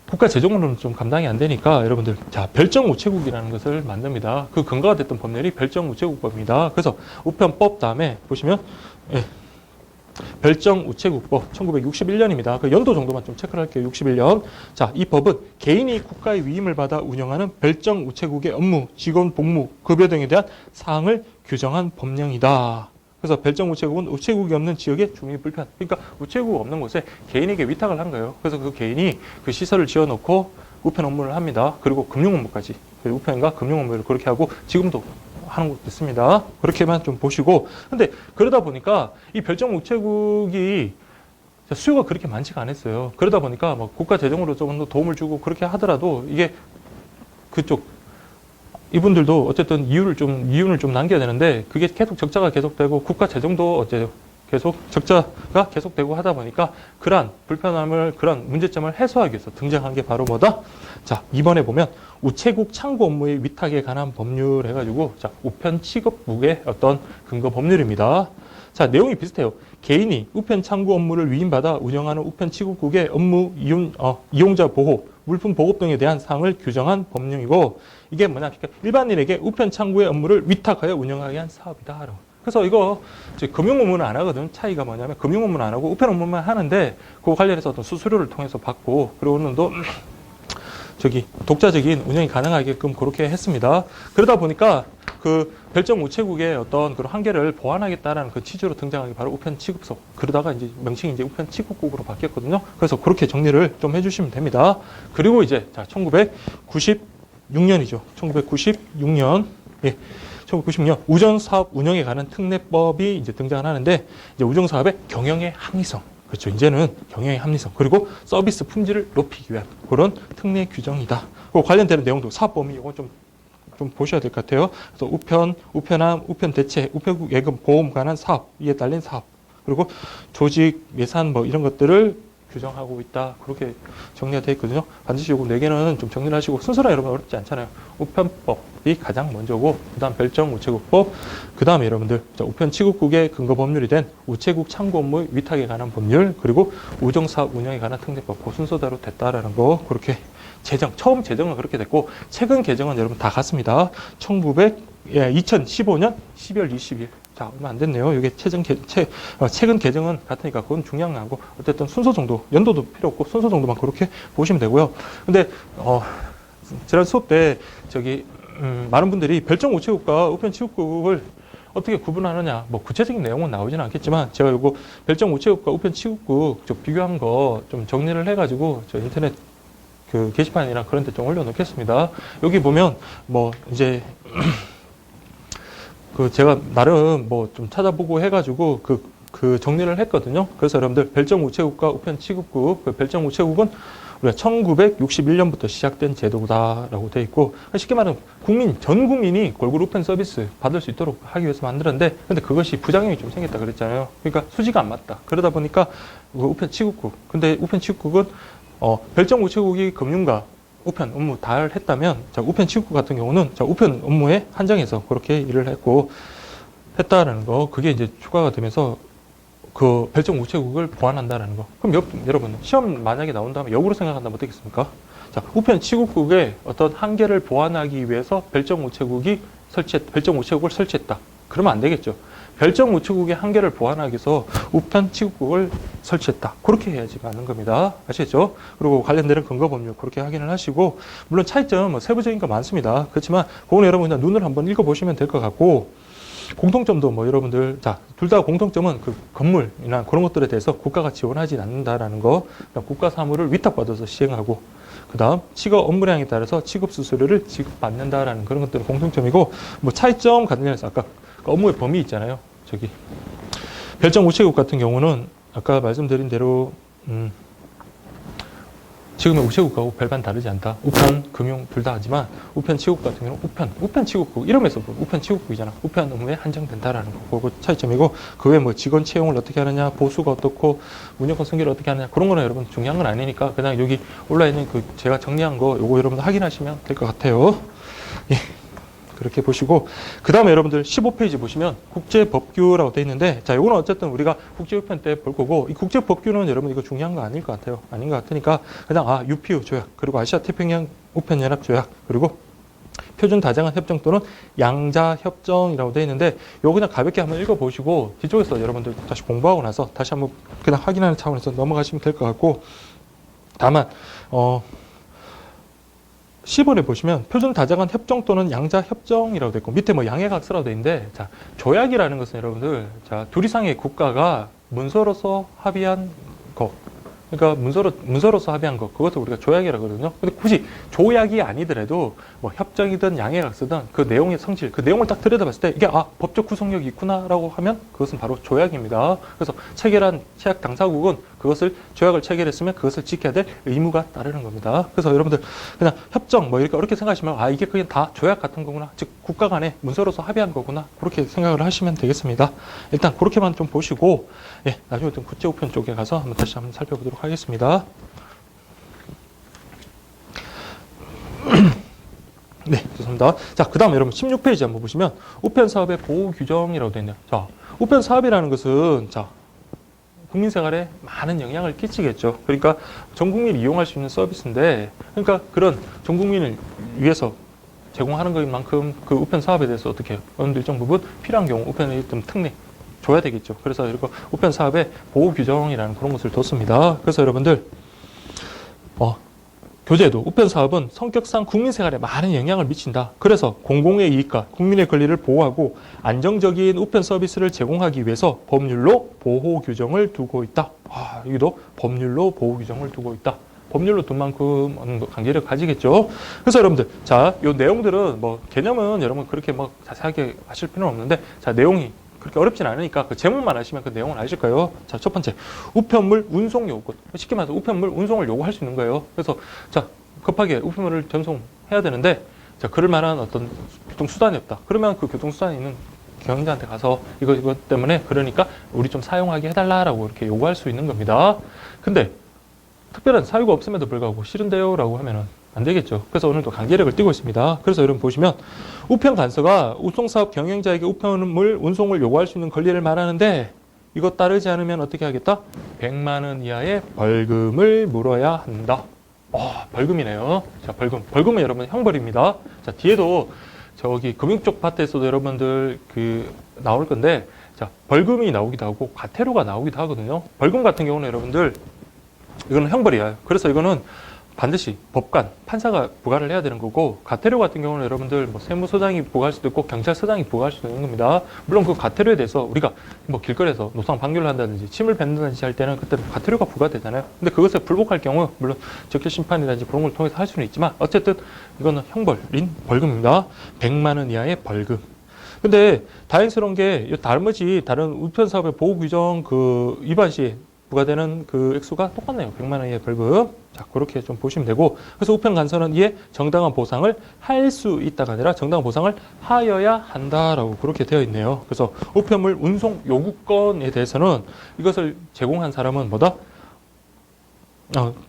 국가 재정으로는 좀 감당이 안 되니까 여러분들 자 별정 우체국이라는 것을 만듭니다. 그 근거가 됐던 법률이 별정 우체국법입니다. 그래서 우편법 다음에 보시면 예, 별정 우체국법 1961년입니다. 그 연도 정도만 좀 체크를 할게요. 61년. 자, 이 법은 개인이 국가의 위임을 받아 운영하는 별정 우체국의 업무, 직원 복무, 급여 등에 대한 사항을 규정한 법령이다. 그래서 별정 우체국은 우체국이 없는 지역의 주민이 불편. 그러니까 우체국 없는 곳에 개인에게 위탁을 한 거예요. 그래서 그 개인이 그 시설을 지어놓고 우편 업무를 합니다. 그리고 금융 업무까지. 우편과 금융 업무를 그렇게 하고 지금도 하는 것도 있습니다. 그렇게만 좀 보시고. 근데 그러다 보니까 이 별정 우체국이 수요가 그렇게 많지가 않았어요. 그러다 보니까 뭐 국가 재정으로 좀 더 도움을 주고 그렇게 하더라도 이게 그쪽 이분들도 어쨌든 이윤을 좀 남겨야 되는데 그게 계속 적자가 계속되고 국가 재정도 어째 계속 적자가 계속되고 하다 보니까 그러한 불편함을 그런 문제점을 해소하기 위해서 등장한 게 바로 뭐다? 자, 이번에 보면 우체국 창구 업무의 위탁에 관한 법률 해가지고 자, 우편 취급국의 어떤 근거 법률입니다. 자, 내용이 비슷해요. 개인이 우편 창구 업무를 위임받아 운영하는 우편 취급국의 업무 이용자 보호, 물품 보급 등에 대한 사항을 규정한 법령이고 이게 뭐냐? 그러니까 일반인에게 우편 창구의 업무를 위탁하여 운영하게 한 사업이다. 그래서 이거 금융 업무는 안 하거든. 차이가 뭐냐면 금융 업무는 안 하고 우편 업무만 하는데 그 관련해서 어떤 수수료를 통해서 받고 그러고는 또 독자적인 운영이 가능하게끔 그렇게 했습니다. 그러다 보니까 그 별정 우체국의 어떤 그런 한계를 보완하겠다라는 그 취지로 등장한 게 바로 우편 취급소. 그러다가 이제 명칭이 이제 우편 취급국으로 바뀌었거든요. 그래서 그렇게 정리를 좀 해주시면 됩니다. 그리고 이제 자 1996년이죠. 1996년. 예. 1996년 우정사업 운영에 관한 특례법이 이제 등장하는데 이제 우정사업의 경영의 합리성. 그렇죠. 이제는 경영의 합리성 그리고 서비스 품질을 높이기 위한 그런 특례 규정이다. 그 관련되는 내용도 사업 범위 이건 좀 보셔야 될 것 같아요. 그래서 우편함, 우편 대체, 우편국 예금 보험 관한 사업, 이에 딸린 사업, 그리고 조직 예산 뭐 이런 것들을 규정하고 있다. 그렇게 정리가 되어 있거든요. 반드시 요거 4개는 좀 정리를 하시고 순서가 여러분 어렵지 않잖아요. 우편법이 가장 먼저고 그다음 별정 우체국법, 그다음에 여러분들 우편 취급국의 근거 법률이 된 우체국 창구 업무 위탁에 관한 법률, 그리고 우정사업 운영에 관한 특례법 그 순서대로 됐다라는 거 그렇게 처음 제정은 그렇게 됐고 최근 개정은 여러분 다 같습니다. 2015년 12월 20일. 자, 얼마 안 됐네요. 이게 최근 개정은 같으니까 그건 중요한 거 하고 어쨌든 순서 정도, 연도도 필요 없고 순서 정도만 그렇게 보시면 되고요. 근데 지난 수업 때 많은 분들이 별정 우체국과 우편 취급국을 어떻게 구분하느냐, 뭐 구체적인 내용은 나오지는 않겠지만 제가 이거 별정 우체국과 우편 취급국 비교한 거 좀 정리를 해가지고 저 인터넷 그 게시판이나 그런 데 좀 올려놓겠습니다. 여기 보면 뭐 이제 제가 나름 뭐 좀 찾아보고 해가지고 그 정리를 했거든요. 그래서 여러분들 별정 우체국과 우편 취급국, 그 별정 우체국은 우리가 1961년부터 시작된 제도다라고 되어 있고, 쉽게 말하면 전 국민이 골고루 우편 서비스 받을 수 있도록 하기 위해서 만들었는데, 근데 그것이 부작용이 좀 생겼다 그랬잖아요. 그러니까 수지가 안 맞다. 그러다 보니까 우편 취급국. 근데 우편 취급국은 별정 우체국이 금융과 우편 업무 다 했다면, 우편 취급국 같은 경우는 우편 업무에 한정해서 그렇게 일을 했다라는 거, 그게 이제 추가가 되면서 그 별정 우체국을 보완한다라는 거. 그럼 여러분 시험 만약에 나온다면 역으로 생각한다면 어떻겠습니까? 우편 취급국의 어떤 한계를 보완하기 위해서 별정 우체국을 설치했다. 그러면 안 되겠죠. 별정 우체국의 한계를 보완하기 위해서 우편 취급국을 설치했다. 그렇게 해야지 맞는 겁니다. 아시겠죠? 그리고 관련된 근거 법률 그렇게 확인을 하시고, 물론 차이점 세부적인 거 많습니다. 그렇지만 그건 여러분 그냥 눈으로 한번 읽어보시면 될 것 같고, 공통점도 여러분들, 둘 다 공통점은 그 건물이나 그런 것들에 대해서 국가가 지원하지 않는다라는 거, 국가 사무를 위탁받아서 시행하고, 그 다음 취급 업무량에 따라서 취급 수수료를 지급받는다라는 그런 것들은 공통점이고, 차이점 같은 경우는 아까 그 업무의 범위 있잖아요. 별정 우체국 같은 경우는 아까 말씀드린 대로 지금의 우체국하고 별반 다르지 않다. 우편, 금융 둘 다 하지만 우편 취급국 같은 경우는 우편 취급국 이름에서 우편 취급국이잖아. 우편 업무에 한정된다라는 거. 그거 차이점이고, 그 외에 직원 채용을 어떻게 하느냐, 보수가 어떻고, 운영권 승계를 어떻게 하느냐, 그런 거는 여러분 중요한 건 아니니까 그냥 여기 올라 있는 그 제가 정리한 거 요거 여러분 확인하시면 될 것 같아요. 예. 그렇게 보시고, 그 다음에 여러분들 15페이지 보시면 국제법규라고 되어 있는데, 요거는 어쨌든 우리가 국제우편 때 볼 거고, 이 국제법규는 여러분 이거 중요한 거 아닐 것 같아요. 아닌 것 같으니까 그냥 UPU 조약, 그리고 아시아 태평양 우편연합 조약, 그리고 표준 다장한 협정 또는 양자 협정이라고 되어 있는데, 요거 그냥 가볍게 한번 읽어보시고 뒤쪽에서 여러분들 다시 공부하고 나서 다시 한번 그냥 확인하는 차원에서 넘어가시면 될 것 같고, 다만 10월에 보시면 표준 다자간 협정 또는 양자 협정이라고 되어 있고, 밑에 양해각서라고 되어 있는데, 조약이라는 것은 여러분들, 둘 이상의 국가가 문서로서 합의한 거, 그러니까 문서로서 합의한 거, 그것을 우리가 조약이라고 하거든요. 근데 굳이 조약이 아니더라도 협정이든 양해각서든 그 내용의 성질, 그 내용을 딱 들여다봤을 때 이게 법적 구속력이 있구나라고 하면 그것은 바로 조약입니다. 그래서 체결한 che약 당사국은 그것을 조약을 체결했으면 그것을 지켜야 될 의무가 따르는 겁니다. 그래서 여러분들 그냥 협정 이렇게 어렵게 생각하시면 이게 그냥 다 조약 같은 거구나, 즉 국가 간에 문서로서 합의한 거구나, 그렇게 생각을 하시면 되겠습니다. 일단 그렇게만 좀 보시고, 나중에 좀 국제우편 쪽에 가서 다시 한번 살펴보도록 하겠습니다. 네, 좋습니다. 그 다음 여러분 16페이지 한번 보시면 우편 사업의 보호 규정이라고 되어 있네요. 우편 사업이라는 것은 국민 생활에 많은 영향을 끼치겠죠. 그러니까 전 국민이 이용할 수 있는 서비스인데, 그러니까 그런 전 국민을 위해서 제공하는 것인 만큼 그 우편 사업에 대해서 어떻게 어느 일정 부분 필요한 경우 우편의 좀 특례 줘야 되겠죠. 그래서 이렇게 우편 사업의 보호 규정이라는 그런 것을 뒀습니다. 그래서 여러분들 교재도 우편 사업은 성격상 국민 생활에 많은 영향을 미친다. 그래서 공공의 이익과 국민의 권리를 보호하고 안정적인 우편 서비스를 제공하기 위해서 법률로 보호 규정을 두고 있다. 여기도 법률로 보호 규정을 두고 있다. 법률로 둔 만큼 어느 정도 관계를 가지겠죠. 그래서 여러분들, 요 내용들은 개념은 여러분 그렇게 자세하게 아실 필요는 없는데, 내용이 그렇게 어렵진 않으니까 그 제목만 아시면 그 내용은 아실 거예요. 첫 번째, 우편물 운송 요구. 쉽게 말해서 우편물 운송을 요구할 수 있는 거예요. 그래서 급하게 우편물을 전송해야 되는데, 그럴 만한 어떤 교통수단이 없다. 그러면 그 교통수단이 있는 경영자한테 가서 이것 때문에 그러니까 우리 좀 사용하게 해달라라고 이렇게 요구할 수 있는 겁니다. 근데 특별한 사유가 없음에도 불구하고 싫은데요 라고 하면은 안 되겠죠. 그래서 오늘도 관계력을 띄고 있습니다. 그래서 여러분 보시면 우편 간서가 운송사업 경영자에게 우편물 운송을 요구할 수 있는 권리를 말하는데, 이것 따르지 않으면 어떻게 하겠다? 100만 원 이하의 벌금을 물어야 한다. 벌금이네요. 벌금은 여러분 형벌입니다. 뒤에도 금융 쪽 파트에서도 여러분들 나올 건데, 벌금이 나오기도 하고 과태료가 나오기도 하거든요. 벌금 같은 경우는 여러분들 이거는 형벌이에요. 그래서 이거는 반드시 법관, 판사가 부과를 해야 되는 거고, 과태료 같은 경우는 여러분들 세무서장이 부과할 수도 있고 경찰서장이 부과할 수도 있는 겁니다. 물론 그 과태료에 대해서 우리가 길거리에서 노상 방뇨를 한다든지 침을 뱉는다든지 할 때는 그때 과태료가 부과되잖아요. 근데 그것에 불복할 경우 물론 적격 심판이라든지 그런 걸 통해서 할 수는 있지만, 어쨌든 이거는 형벌인 벌금입니다. 100만 원 이하의 벌금. 근데 다행스러운 게 다른 우편 사업의 보호 규정 위반 시 부과되는 그 액수가 똑같네요. 100만 원 이하의 벌금. 자, 그렇게 좀 보시면 되고. 그래서 우편 간선은 이에 정당한 보상을 할 수 있다가 아니라 정당한 보상을 하여야 한다라고 그렇게 되어 있네요. 그래서 우편물 운송 요구권에 대해서는 이것을 제공한 사람은 뭐다?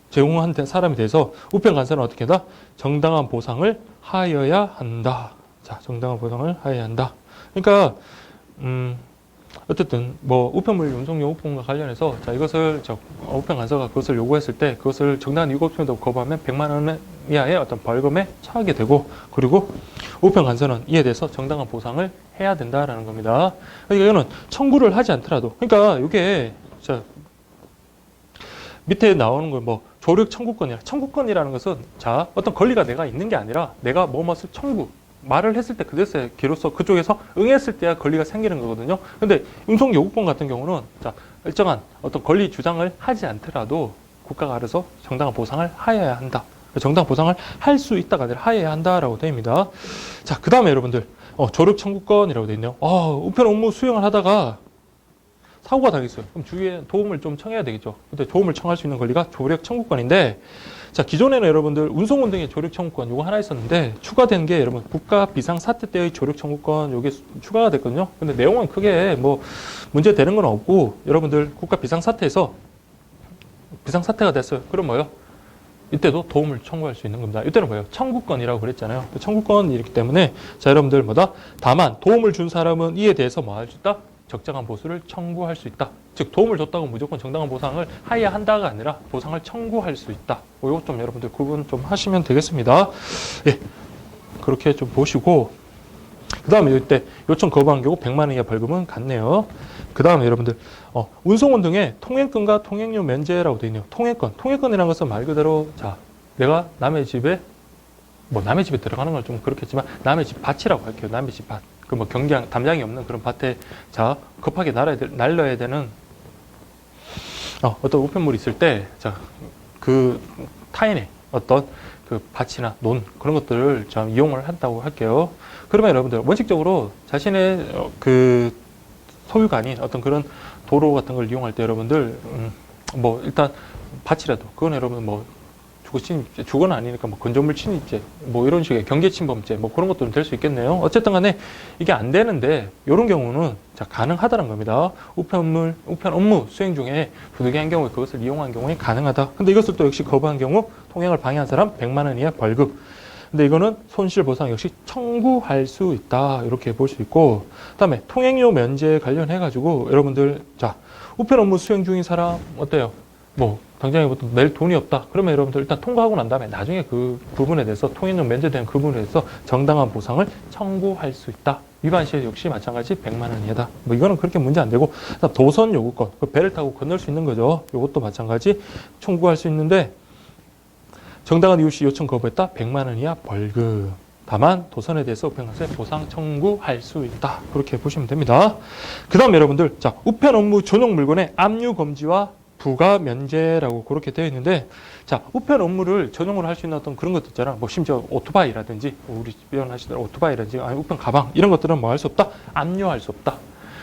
제공한 사람에 대해서 우편 간선은 어떻게 하다? 정당한 보상을 하여야 한다. 자, 정당한 보상을 하여야 한다. 그러니까 어쨌든 뭐 우편물 운송 요구권과 관련해서 자 이것을 우편 간서가 그것을 요구했을 때 그것을 정당한 이유 없음에도 거부하면 100만 원 이하의 어떤 벌금에 처하게 되고, 그리고 우편 간서는 이에 대해서 정당한 보상을 해야 된다라는 겁니다. 그러니까 이거는 청구를 하지 않더라도, 그러니까 이게 자 밑에 나오는 걸 뭐 조력 청구권이라, 청구권이라는 것은 자 어떤 권리가 내가 있는 게 아니라 내가 무엇을 청구, 말을 했을 때 그것에 기로서 그쪽에서 응했을 때야 권리가 생기는 거거든요. 근데 운송 요구권 같은 경우는 자 일정한 어떤 권리 주장을 하지 않더라도 국가가 알아서 정당한 보상을 하여야 한다. 정당한 보상을 할 수 있다가 아니라 하여야 한다라고 되어 있습니다. 자, 그 다음에 여러분들 조력 청구권이라고 되어 있네요. 우편 업무 수행을 하다가 사고가 당했어요. 그럼 주위에 도움을 좀 청해야 되겠죠. 근데 도움을 청할 수 있는 권리가 조력 청구권인데, 자 기존에는 여러분들 운송원 등의 조력 청구권 요거 하나 있었는데 추가된 게 여러분 국가 비상 사태 때의 조력 청구권 요게 추가가 됐거든요. 근데 내용은 크게 뭐 문제 되는 건 없고, 여러분들 국가 비상 사태에서 비상 사태가 됐어요. 그럼 뭐요? 이때도 도움을 청구할 수 있는 겁니다. 이때는 뭐예요? 청구권이라고 그랬잖아요. 청구권이기 때문에 자 여러분들 뭐다? 다만 도움을 준 사람은 이에 대해서 뭐 할 수 있다? 적정한 보수를 청구할 수 있다. 즉 도움을 줬다고 무조건 정당한 보상을 하여야 한다가 아니라 보상을 청구할 수 있다. 이것 좀 여러분들 구분 좀 하시면 되겠습니다. 예, 그렇게 좀 보시고, 그 다음에 이때 요청 거부한 경우 100만 원 이하 벌금은 같네요. 그 다음에 여러분들 운송원 등의 통행권과 통행료 면제라고 되어 있네요. 통행권이라는 것은 말 그대로 자 내가 남의 집에 들어가는 건 좀 그렇겠지만 남의 집 밭이라고 할게요. 남의 집 밭. 그 뭐 경량 담장이 없는 그런 밭에 자 급하게 날려야 되는 어떤 우편물이 있을 때 자 그 타인의 어떤 그 밭이나 논 그런 것들을 좀 이용을 한다고 할게요. 그러면 여러분들 원칙적으로 자신의 그 소유가 아닌 어떤 그런 도로 같은 걸 이용할 때 여러분들 뭐 일단 밭이라도 그건 여러분 뭐 주거는 아니니까 뭐 건조물 침입죄 뭐 이런 식의 경계침범죄 뭐 그런 것들은 될 수 있겠네요. 어쨌든 간에 이게 안 되는데 이런 경우는 자 가능하다는 겁니다. 우편 업무 수행 중에 부득이한 경우에 그것을 이용한 경우에 가능하다. 근데 이것을 또 역시 거부한 경우 통행을 방해한 사람 100만 원 이하 벌금. 근데 이거는 손실보상 역시 청구할 수 있다. 이렇게 볼 수 있고, 그다음에 통행료 면제 관련해 가지고 여러분들 자 우편 업무 수행 중인 사람 어때요? 뭐 당장에 낼 돈이 없다. 그러면 여러분들 일단 통과하고 난 다음에 나중에 그 부분에 대해서 통행료 면제된 그 부분에 대해서 정당한 보상을 청구할 수 있다. 위반 시에 역시 마찬가지 100만 원 이하다. 뭐 이거는 그렇게 문제 안 되고, 도선 요구권, 그 배를 타고 건널 수 있는 거죠. 이것도 마찬가지 청구할 수 있는데 정당한 이유 시 요청 거부했다. 100만 원 이하 벌금. 다만 도선에 대해서 우편간서에 보상 청구할 수 있다. 그렇게 보시면 됩니다. 그 다음 여러분들 자 우편 업무 전용 물건의 압류 금지와 부가 면제라고 그렇게 되어 있는데, 자 우편 업무를 전용으로 할 수 있는 어떤 그런 것도 있잖아. 뭐 심지어 오토바이라든지 우리 주변 하시더라 오토바이라든지 아니 우편 가방 이런 것들은 뭐 할 수 없다. 압류할 수 없다.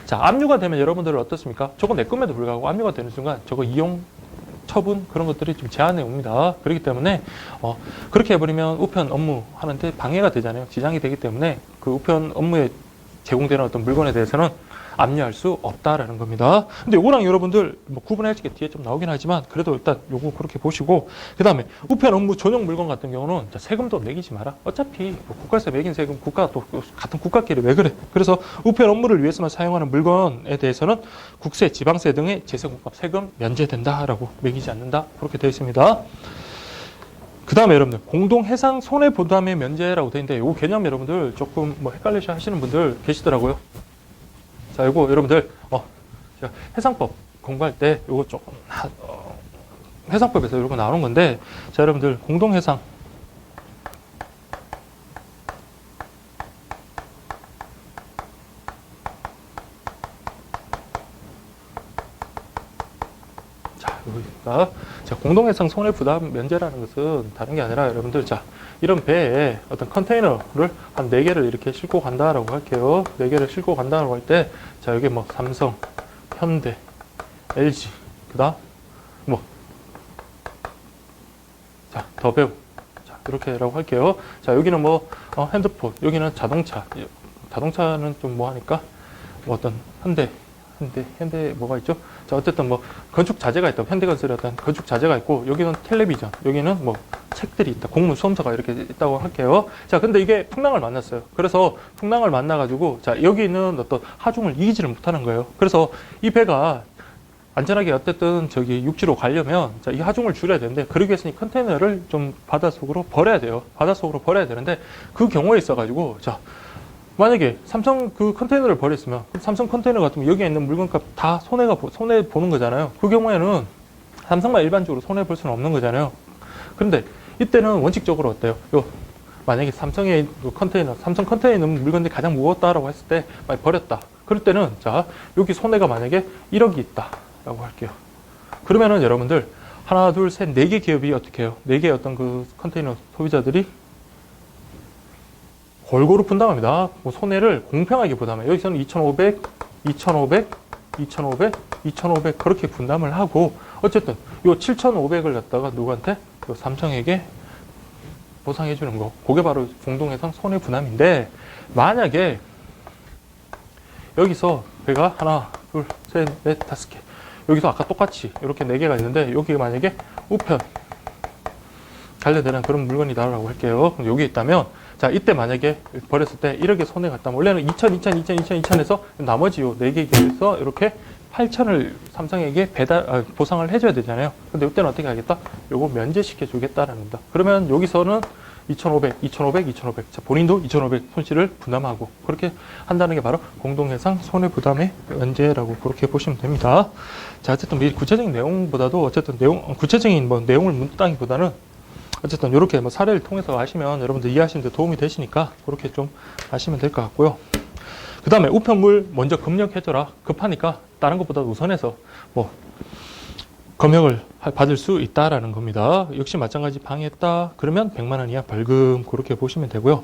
자 압류가 되면 여러분들은 어떻습니까? 저거 내 꿈에도 불구하고 압류가 되는 순간 저거 이용 처분 그런 것들이 좀 제한해 옵니다. 그렇기 때문에 그렇게 해버리면 우편 업무 하는데 방해가 되잖아요. 지장이 되기 때문에 그 우편 업무에 제공되는 어떤 물건에 대해서는 압류할 수 없다라는 겁니다. 근데 요거랑 여러분들 뭐 구분할 게 뒤에 좀 나오긴 하지만 그래도 일단 요거 그렇게 보시고, 그 다음에 우편 업무 전용 물건 같은 경우는 세금도 매기지 마라. 어차피 뭐 국가에서 매긴 세금 국가 또 같은 국가끼리 왜 그래? 그래서 우편 업무를 위해서만 사용하는 물건에 대해서는 국세, 지방세 등의 제세국밥 세금 면제된다라고 매기지 않는다. 그렇게 되어 있습니다. 그 다음에 여러분들 공동해상 손해부담의 면제라고 되어 있는데 요 개념 여러분들 조금 뭐 헷갈리셔 하시는 분들 계시더라고요. 자, 이거 여러분들 제가 해상법 공부할 때 이거 조금 해상법에서 이거 나오는 건데, 자 여러분들 공동해상 자 여기가 자 공동해상 손해부담 면제라는 것은 다른 게 아니라 여러분들 자 이런 배에 어떤 컨테이너를 한 4개를 이렇게 싣고 간다라고 할게요. 4개를 싣고 간다라고 할 때, 자, 여기 뭐 삼성, 현대, LG, 그다음 뭐, 자, 더 배우. 자, 이렇게라고 할게요. 자, 여기는 뭐, 핸드폰, 여기는 자동차. 자동차는 좀 뭐 하니까, 뭐 어떤 현대 뭐가 있죠? 자, 어쨌든 뭐, 건축 자재가 있다. 현대건설의 어떤 건축 자재가 있고, 여기는 텔레비전, 여기는 뭐, 책들이 있다. 공문 수험서가 이렇게 있다고 할게요. 자, 근데 이게 풍랑을 만났어요. 그래서 풍랑을 만나가지고, 자, 여기는 어떤 하중을 이기지를 못하는 거예요. 그래서 이 배가 안전하게 어쨌든 저기 육지로 가려면, 자, 이 하중을 줄여야 되는데, 그러기 위해서 이 컨테이너를 좀 바닷속으로 버려야 돼요. 바닷속으로 버려야 되는데, 그 경우에 있어가지고, 자, 만약에 삼성 그 컨테이너를 버렸으면, 삼성 컨테이너 같으면 여기에 있는 물건값 다 손해 보는 거잖아요. 그 경우에는 삼성만 일반적으로 손해 볼 수는 없는 거잖아요. 그런데 이때는 원칙적으로 어때요? 만약에 삼성의 그 컨테이너, 삼성 컨테이너는 물건이 가장 무거웠다라고 했을 때, 만약 버렸다. 그럴 때는, 자, 여기 손해가 만약에 1억이 있다라고 할게요. 그러면은 여러분들, 하나, 둘, 셋, 네 개 기업이 어떻게 해요? 네 개의 어떤 그 컨테이너 소비자들이 골고루 분담합니다. 뭐 손해를 공평하게 부담해요. 여기서는 2,500, 2,500, 2,500, 2,500 그렇게 분담을 하고 어쨌든 요 7,500을 갖다가 누구한테? 요 삼성에게 보상해 주는 거. 그게 바로 공동해상 손해 부담인데 만약에 여기서 배가 하나, 둘, 셋, 넷, 다섯 개 여기서 아까 똑같이 이렇게 네 개가 있는데 여기가 만약에 우편 관련되는 그런 물건이다라고 할게요. 여기 있다면 자, 이때 만약에 버렸을 때 1억의 손해가 있다면 원래는 2,000에서 나머지 요 4개 기업에서 이렇게 8,000을 삼성에게 보상을 해줘야 되잖아요. 근데 이때는 어떻게 하겠다? 요거 면제시켜 주겠다라는 겁니다. 그러면 여기서는 2,500, 2,500, 2,500. 자, 본인도 2,500 손실을 부담하고 그렇게 한다는 게 바로 공동해상 손해부담의 면제라고 그렇게 보시면 됩니다. 자, 어쨌든 이 구체적인 내용보다도 어쨌든 구체적인 뭐 내용을 묻다기보다는 어쨌든 이렇게 뭐 사례를 통해서 아시면 여러분들 이해하시는 데 도움이 되시니까 그렇게 좀 아시면 될 것 같고요. 그 다음에 우편물 먼저 검역해줘라. 급하니까 다른 것보다 우선해서 뭐 검역을 받을 수 있다라는 겁니다. 역시 마찬가지 방해했다. 그러면 100만 원 이하 벌금 그렇게 보시면 되고요.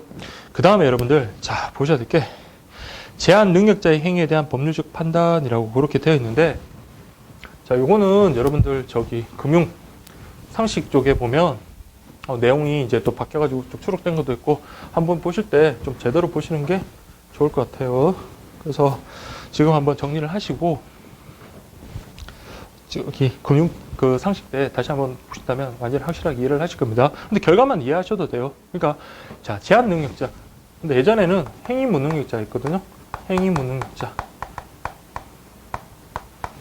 그 다음에 여러분들 자 보셔야 될 게 제한 능력자의 행위에 대한 법률적 판단이라고 그렇게 되어 있는데 자 요거는 여러분들 저기 금융 상식 쪽에 보면 내용이 이제 또 바뀌어가지고 좀 추록된 것도 있고 한번 보실 때 좀 제대로 보시는 게 좋을 것 같아요. 그래서 지금 한번 정리를 하시고 여기 금융 그 상식 때 다시 한번 보신다면 완전히 확실하게 이해를 하실 겁니다. 근데 결과만 이해하셔도 돼요. 그러니까 자 제한 능력자. 근데 예전에는 행위 무능력자 있거든요. 행위 무능력자.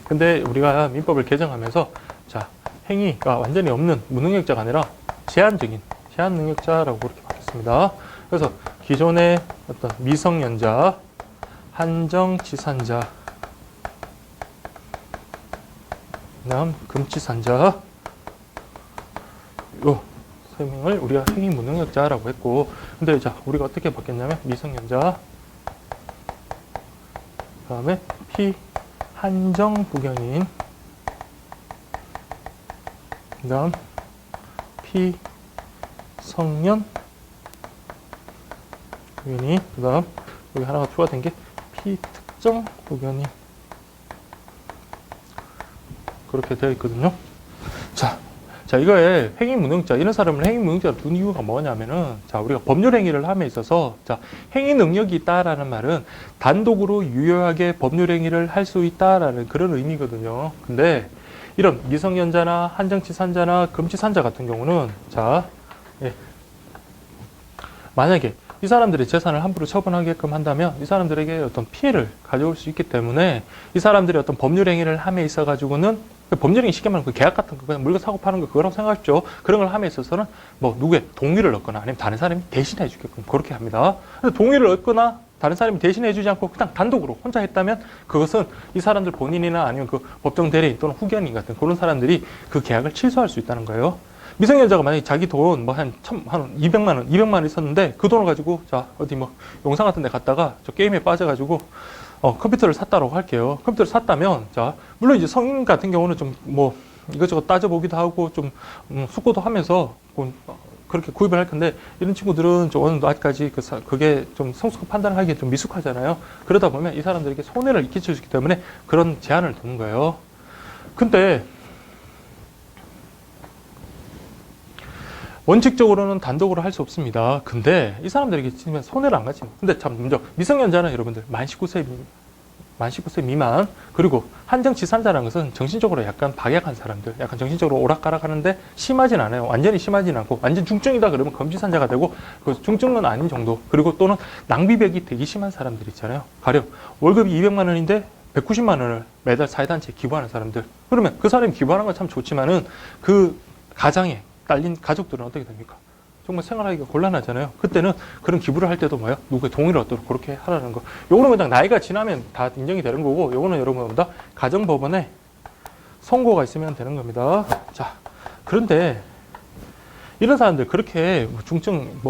근데 우리가 민법을 개정하면서 자 행위가 완전히 없는 무능력자가 아니라 제한 능력자라고 그렇게 바뀌었습니다. 그래서 기존의 어떤 미성년자, 한정치산자, 그다음 금치산자 요 설명을 우리가 행위 무능력자라고 했고, 근데 자 우리가 어떻게 바뀌었냐면 미성년자, 그다음에 피한정부견인, 그다음 피성년 부견인, 그다음 여기 하나가 추가된 게 피특정 부견인 그렇게 되어 있거든요. 자 이거에 행위무능자 이런 사람을 행위무능자로 둔 이유가 뭐냐면은 자 우리가 법률 행위를 함에 있어서 자 행위 능력이 있다라는 말은 단독으로 유효하게 법률 행위를 할 수 있다라는 그런 의미거든요. 근데 이런 미성년자나 한정치산자나 금치산자 같은 경우는 자 만약에 이 사람들의 재산을 함부로 처분하게끔 한다면 이 사람들에게 어떤 피해를 가져올 수 있기 때문에 이 사람들이 어떤 법률 행위를 함에 있어 가지고는 법률 행위 쉽게 말하면 그 계약 같은 거 그냥 물건 사고 파는 거 그거라고 생각하십시오. 그런 걸 함에 있어서는 뭐 누구의 동의를 얻거나 아니면 다른 사람이 대신해 주게끔 그렇게 합니다. 근데 동의를 얻거나 다른 사람이 대신해 주지 않고 그냥 단독으로 혼자 했다면 그것은 이 사람들 본인이나 아니면 그 법정 대리인 또는 후견인 같은 그런 사람들이 그 계약을 취소할 수 있다는 거예요. 미성년자가 만약에 자기 돈 뭐 한 200만 원 있었는데 그 돈을 가지고 자 어디 뭐 용산 같은 데 갔다가 저 게임에 빠져가지고 컴퓨터를 샀다라고 할게요. 컴퓨터를 샀다면 자 물론 이제 성인 같은 경우는 좀 뭐 이것저것 따져보기도 하고 좀 숙고도 하면서 그렇게 구입을 할 텐데 이런 친구들은 좀 어느 정도 아직까지 그게 좀 성숙한 판단을 하기에 좀 미숙하잖아요. 그러다 보면 이 사람들에게 손해를 끼칠 수 있기 때문에 그런 제한을 두는 거예요. 근데 원칙적으로는 단독으로 할 수 없습니다. 근데 이 사람들에게 치면 손해를 안 가지. 근데 참 먼저 미성년자는 여러분들 만 19세 미만, 그리고 한정치산자라는 것은 정신적으로 약간 박약한 사람들, 약간 정신적으로 오락가락하는데 심하진 않아요. 완전히 심하진 않고, 완전 중증이다 그러면 검지산자가 되고, 그 중증은 아닌 정도. 그리고 또는 낭비벽이 되게 심한 사람들 있잖아요. 가령 월급이 200만 원인데 190만 원을 매달 사회단체에 기부하는 사람들. 그러면 그 사람이 기부하는 건 참 좋지만은 그 가장에 딸린 가족들은 어떻게 됩니까? 정말 생활하기가 곤란하잖아요. 그때는 그런 기부를 할 때도 뭐요? 누구의 동의를 얻도록 그렇게 하라는 거. 요거는 그냥 나이가 지나면 다 인정이 되는 거고, 요거는 여러분보다 가정법원에 선고가 있으면 되는 겁니다. 자, 그런데 이런 사람들 그렇게 중증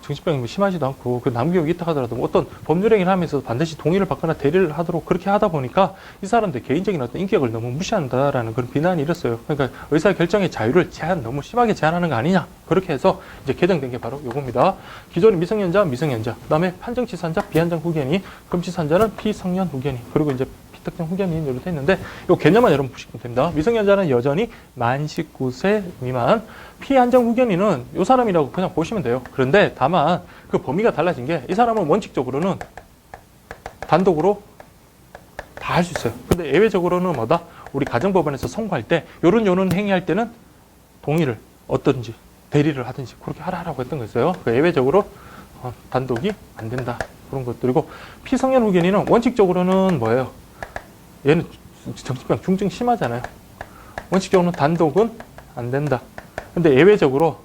정신병이 심하지도 않고 그 남기욕이 있다 하더라도 어떤 법률행위를 하면서 반드시 동의를 받거나 대리를 하도록 그렇게 하다 보니까 이 사람들 개인적인 어떤 인격을 너무 무시한다라는 그런 비난이 일었어요. 그러니까 의사결정의 자유를 너무 심하게 제한하는 거 아니냐. 그렇게 해서 이제 개정된 게 바로 요겁니다. 기존의 미성년자, 그다음에 판정치산자, 비한정 후견인, 금치산자는 피성년 후견인, 그리고 이제 특정 후견인으로 되어 있는데 이 개념만 여러분 보시면 됩니다. 미성년자는 여전히 만 19세 미만, 피한정 후견인은 이 사람이라고 그냥 보시면 돼요. 그런데 다만 그 범위가 달라진 게 이 사람은 원칙적으로는 단독으로 다 할 수 있어요. 근데 예외적으로는 뭐다? 우리 가정법원에서 선고할 때 요런 행위할 때는 동의를 얻든지 대리를 하든지 그렇게 하라고 했던 거였어요. 그 예외적으로 단독이 안 된다. 그런 것들이고, 피성년 후견인은 원칙적으로는 뭐예요? 얘는 정신병 중증 심하잖아요. 원칙적으로는 단독은 안 된다. 근데 예외적으로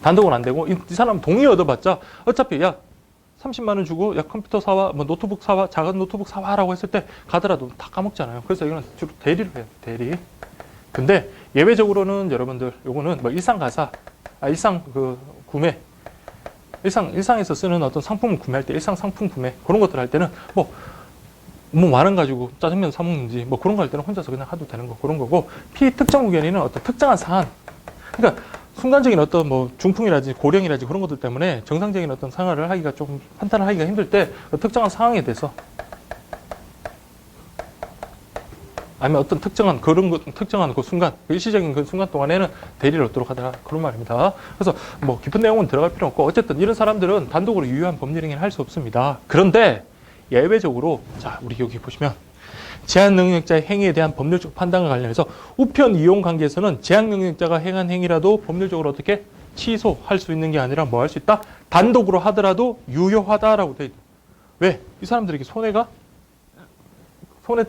단독은 안 되고, 이 사람 동의 얻어봤자 어차피 30만 원 주고 컴퓨터 사와, 노트북 사와, 작은 노트북 사와라고 했을 때 가더라도 다 까먹잖아요. 그래서 이거는 주로 대리를 해요. 대리. 근데 예외적으로는 여러분들 요거는 일상 구매, 일상에서 쓰는 어떤 상품을 구매할 때, 일상 상품 구매 그런 것들 할 때는 뭐 만 원 가지고 짜장면 사 먹는지 그런 거 할 때는 혼자서 그냥 하도 되는 거 그런 거고, 피특정 후견인은 어떤 특정한 사안, 그러니까 순간적인 어떤 중풍이라든지 고령이라든지 그런 것들 때문에 정상적인 어떤 생활을 하기가 좀 판단을 하기가 힘들 때 그 특정한 상황에 대해서, 아니면 어떤 특정한 그 순간, 일시적인 그 순간 동안에는 대리를 얻도록 하더라. 그런 말입니다. 그래서 깊은 내용은 들어갈 필요 없고, 어쨌든 이런 사람들은 단독으로 유효한 법률행위를 할 수 없습니다. 그런데 예외적으로, 자, 우리 여기 보시면 제한 능력자의 행위에 대한 법률적 판단과 관련해서 우편 이용 관계에서는 제한 능력자가 행한 행위라도 법률적으로 어떻게 취소할 수 있는 게 아니라 뭐 할 수 있다? 단독으로 하더라도 유효하다라고 돼 있다. 왜? 이 사람들에게 손해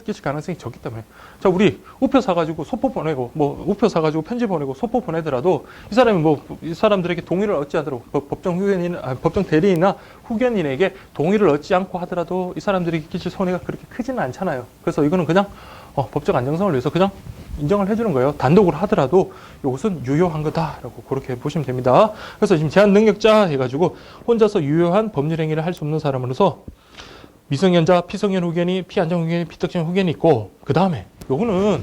끼칠 가능성이 적기 때문에. 자, 우리 우표 사가지고 소포 보내고, 우표 사가지고 편지 보내고 소포 보내더라도 이 사람이 이 사람들에게 동의를 얻지 않도록 법정 대리인이나 후견인에게 동의를 얻지 않고 하더라도 이 사람들에게 끼칠 손해가 그렇게 크지는 않잖아요. 그래서 이거는 그냥 법적 안정성을 위해서 그냥 인정을 해주는 거예요. 단독으로 하더라도 이것은 유효한 거다라고 그렇게 보시면 됩니다. 그래서 지금 제한 능력자 해가지고 혼자서 유효한 법률 행위를 할 수 없는 사람으로서 미성년자, 피성년 후견인, 피한정 후견인, 피특정 후견이 있고, 그 다음에 요거는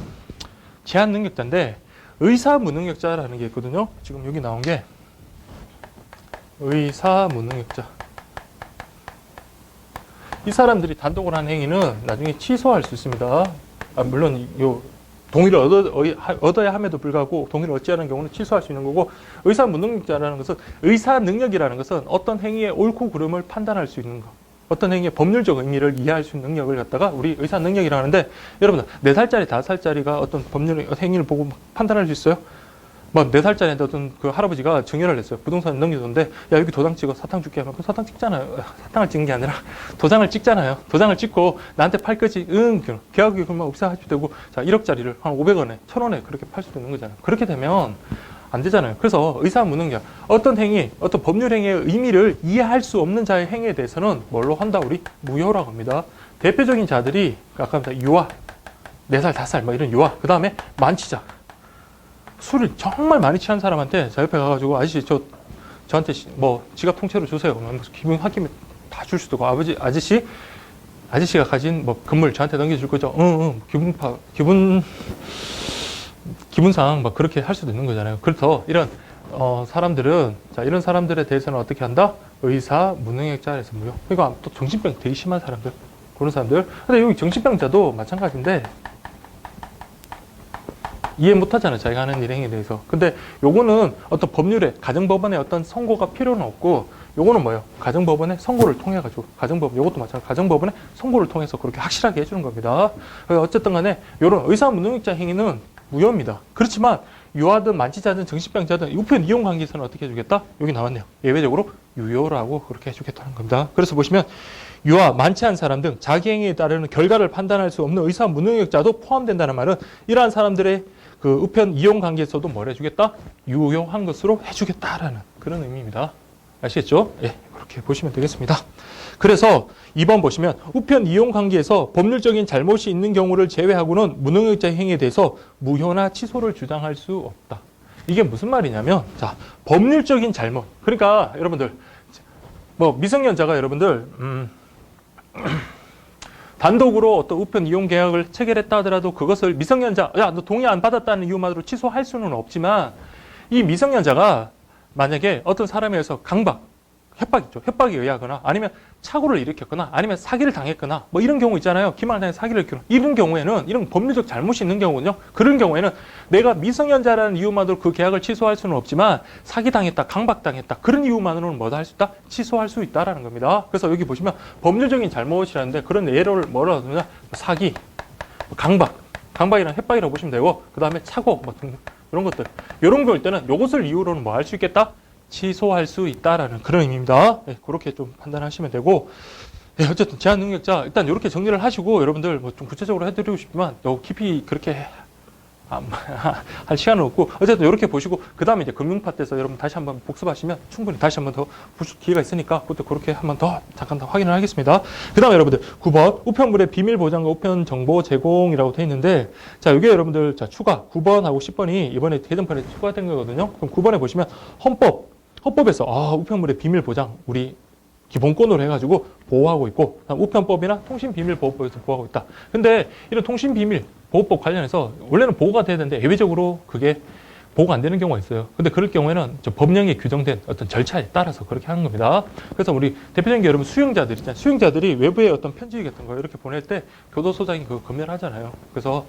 제한 능력자인데 의사 무능력자라는 게 있거든요. 지금 여기 나온 게 의사 무능력자. 이 사람들이 단독으로 한 행위는 나중에 취소할 수 있습니다. 물론 동의를 얻어야 함에도 불구하고 동의를 얻지 않은 경우는 취소할 수 있는 거고, 의사 무능력자라는 것은, 의사 능력이라는 것은 어떤 행위의 옳고 그름을 판단할 수 있는 거, 어떤 행위의 법률적 의미를 이해할 수 있는 능력을 갖다가 우리 의사 능력이라 하는데, 여러분들 4살짜리 5살짜리가 어떤 법률 행위를 보고 판단할 수 있어요? 4살짜리한테 어떤 그 할아버지가 증여를 했어요. 부동산을 넘겨줬는데, 야, 여기 도장 찍어, 사탕 줄게 하면 그 사탕 찍잖아요. 사탕을 찍는 게 아니라 도장을 찍잖아요. 도장을 찍고 나한테 팔 거지. 계약이 그러면 없애하셔도 되고, 자, 1억짜리를 한 500원에 1000원에 그렇게 팔 수도 있는 거잖아요. 그렇게 되면 안 되잖아요. 그래서 의사 무능력, 어떤 행위, 어떤 법률 행위의 의미를 이해할 수 없는 자의 행위에 대해서는 뭘로 한다? 우리 무효라고 합니다. 대표적인 자들이 아까 유아, 4살, 5살 이런 유아, 그 다음에 만취자, 술을 정말 많이 취한 사람한테 자 옆에 가가지고, 아저씨 저한테 지갑 통째로 주세요. 기분 홧김에 다 줄 수도 있고, 아저씨가 가진 건물 저한테 넘겨줄 거죠. 기분상 그렇게 할 수도 있는 거잖아요. 그래서 이런 사람들은, 자, 이런 사람들에 대해서는 어떻게 한다? 의사 무능력자에서 무효. 그러니까 또 정신병 되게 심한 사람들, 그런 사람들. 근데 여기 정신병자도 마찬가지인데, 이해 못하잖아요. 자기가 하는 일행에 대해서. 근데 요거는 어떤 법률에 가정법원의 어떤 선고가 필요는 없고, 요거는 뭐예요? 가정법원의 선고를 통해 가지고, 가정법원, 요것도 마찬가지로 가정법원의 선고를 통해서 그렇게 확실하게 해주는 겁니다. 어쨌든 간에 요런 의사무능력자 행위는 무효입니다. 그렇지만 유아든 만취자든 정신병자든 우편 이용 관계에서는 어떻게 해주겠다? 여기 나왔네요. 예외적으로 유효라고 그렇게 해주겠다는 겁니다. 그래서 보시면 유아, 만취한 사람 등 자기 행위에 따르는 결과를 판단할 수 없는 의사 무능력자도 포함된다는 말은 이러한 사람들의 그 우편 이용 관계에서도 뭘 해주겠다? 유효한 것으로 해주겠다라는 그런 의미입니다. 아시겠죠? 예, 그렇게 보시면 되겠습니다. 그래서 2번 보시면 우편 이용 관계에서 법률적인 잘못이 있는 경우를 제외하고는 무능력자 행위에 대해서 무효나 취소를 주장할 수 없다. 이게 무슨 말이냐면, 자, 법률적인 잘못. 그러니까 여러분들 뭐 미성년자가 여러분들 단독으로 어떤 우편 이용 계약을 체결했다 하더라도 그것을 미성년자, 야, 너 동의 안 받았다는 이유만으로 취소할 수는 없지만, 이 미성년자가 만약에 어떤 사람에 의해서 강박, 협박이죠. 협박에 의하거나 아니면 착오를 일으켰거나 아니면 사기를 당했거나 뭐 이런 경우 있잖아요. 기만을 당해 사기를 일으키는 이런 경우에는, 이런 법률적 잘못이 있는 경우는요. 그런 경우에는 내가 미성년자라는 이유만으로 그 계약을 취소할 수는 없지만 강박당했다, 강박당했다 그런 이유만으로는 뭐다 할 수 있다? 취소할 수 있다라는 겁니다. 그래서 여기 보시면 법률적인 잘못이라는데 그런 예를 뭐라 하느냐? 사기, 강박이랑 협박이라고 보시면 되고, 그 다음에 착오 뭐 등 이런 것들, 이런 경우일 때는 이것을 이유로는 뭐 할 수 있겠다? 취소할 수 있다라는 그런 의미입니다. 네, 그렇게 좀 판단하시면 되고, 네, 어쨌든 제한 능력자 일단 이렇게 정리를 하시고, 여러분들 뭐 좀 구체적으로 해드리고 싶지만 너무 깊이 그렇게 할 시간은 없고, 어쨌든 이렇게 보시고 그 다음에 이제 금융 파트에서 여러분 다시 한번 복습하시면 충분히 다시 한번 더 보실 기회가 있으니까 그것도 그렇게 한번 더 잠깐 더 확인을 하겠습니다. 그 다음에 여러분들 9번 우편물의 비밀 보장과 우편 정보 제공이라고 되어 있는데, 자, 이게 여러분들 자 추가 9번하고 10번이 이번에 개정판에 추가된 거거든요. 그럼 9번에 보시면 헌법에서 우편물의 비밀 보장 우리 기본권으로 해가지고 보호하고 있고, 우편법이나 통신비밀보호법에서 보호하고 있다. 근데 이런 통신비밀보호법 관련해서 원래는 보호가 돼야 되는데 예외적으로 그게 보호가 안 되는 경우가 있어요. 근데 그럴 경우에는 법령에 규정된 어떤 절차에 따라서 그렇게 하는 겁니다. 그래서 우리 대표적인 게 여러분 수용자들 있잖아요. 수용자들이 외부에 어떤 편지 같은 거 이렇게 보낼 때 교도소장이 그거 검열을 하잖아요. 그래서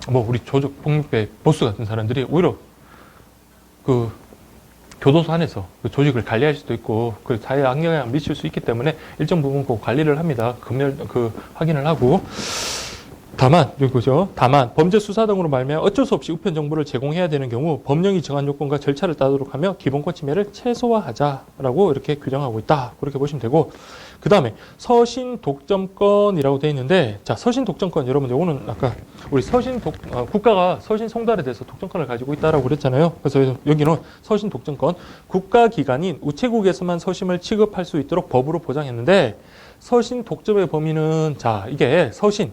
뭐 우리 조직 폭력배 보스 같은 사람들이 오히려 그 교도소 안에서 그 조직을 관리할 수도 있고 그 사회에 악영향을 미칠 수 있기 때문에 일정 부분 그 관리를 합니다. 확인을 하고. 다만 범죄 수사 등으로 말미암아 어쩔 수 없이 우편 정보를 제공해야 되는 경우 법령이 정한 요건과 절차를 따르도록 하며 기본권 침해를 최소화하자라고 이렇게 규정하고 있다. 그렇게 보시면 되고, 그 다음에 서신 독점권이라고 되어 있는데, 자, 서신 독점권 여러분 요거는 아까 우리 국가가 서신 송달에 대해서 독점권을 가지고 있다라고 그랬잖아요. 그래서 여기는 서신 독점권, 국가기관인 우체국에서만 서신을 취급할 수 있도록 법으로 보장했는데, 서신 독점의 범위는, 자, 이게 서신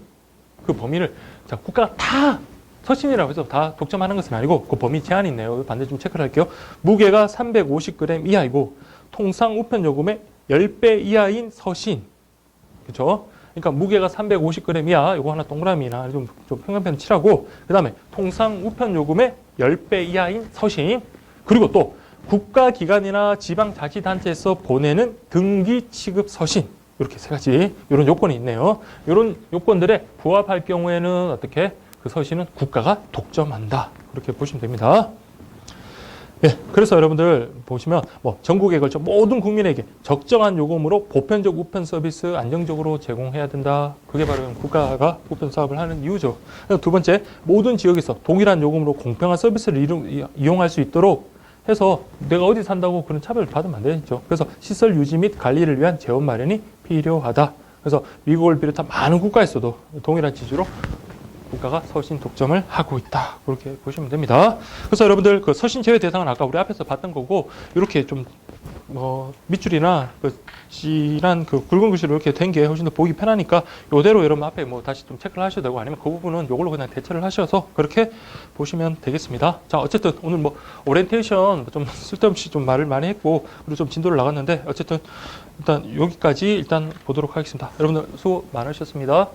그 범위를, 자, 국가가 다 서신이라고 해서 다 독점하는 것은 아니고 그 범위 제한이 있네요. 반드시 좀 체크를 할게요. 무게가 350g 이하이고 통상 우편 요금의 10배 이하인 서신. 그렇죠? 그러니까 무게가 350g 이하, 요거 하나 동그라미나 좀 평면편 칠하고, 그 다음에 통상 우편 요금의 10배 이하인 서신, 그리고 또 국가기관이나 지방자치단체에서 보내는 등기 취급 서신. 이렇게 세 가지 이런 요건이 있네요. 이런 요건들에 부합할 경우에는 어떻게 그 서신은 국가가 독점한다. 그렇게 보시면 됩니다. 예, 그래서 여러분들 보시면 뭐 전국에 걸쳐 모든 국민에게 적정한 요금으로 보편적 우편 서비스 안정적으로 제공해야 된다. 그게 바로 국가가 우편 사업을 하는 이유죠. 두 번째, 모든 지역에서 동일한 요금으로 공평한 서비스를 이용할 수 있도록 해서 내가 어디 산다고 그런 차별을 받으면 안 되죠. 그래서 시설 유지 및 관리를 위한 재원 마련이 필요하다. 그래서 미국을 비롯한 많은 국가에서도 동일한 취지로 국가가 서신 독점을 하고 있다. 그렇게 보시면 됩니다. 그래서 여러분들 그 서신 제외 대상은 아까 우리 앞에서 봤던 거고, 이렇게 좀 밑줄이나 그 진한 그 굵은 글씨로 이렇게 된 게 훨씬 더 보기 편하니까 이대로 여러분 앞에 뭐 다시 좀 체크를 하셔도 되고, 아니면 그 부분은 이걸로 그냥 대처를 하셔서 그렇게 보시면 되겠습니다. 자, 어쨌든 오늘 뭐 오리엔테이션 좀 쓸데없이 좀 말을 많이 했고, 그리고 좀 진도를 나갔는데, 어쨌든 일단 여기까지 일단 보도록 하겠습니다. 여러분들 수고 많으셨습니다.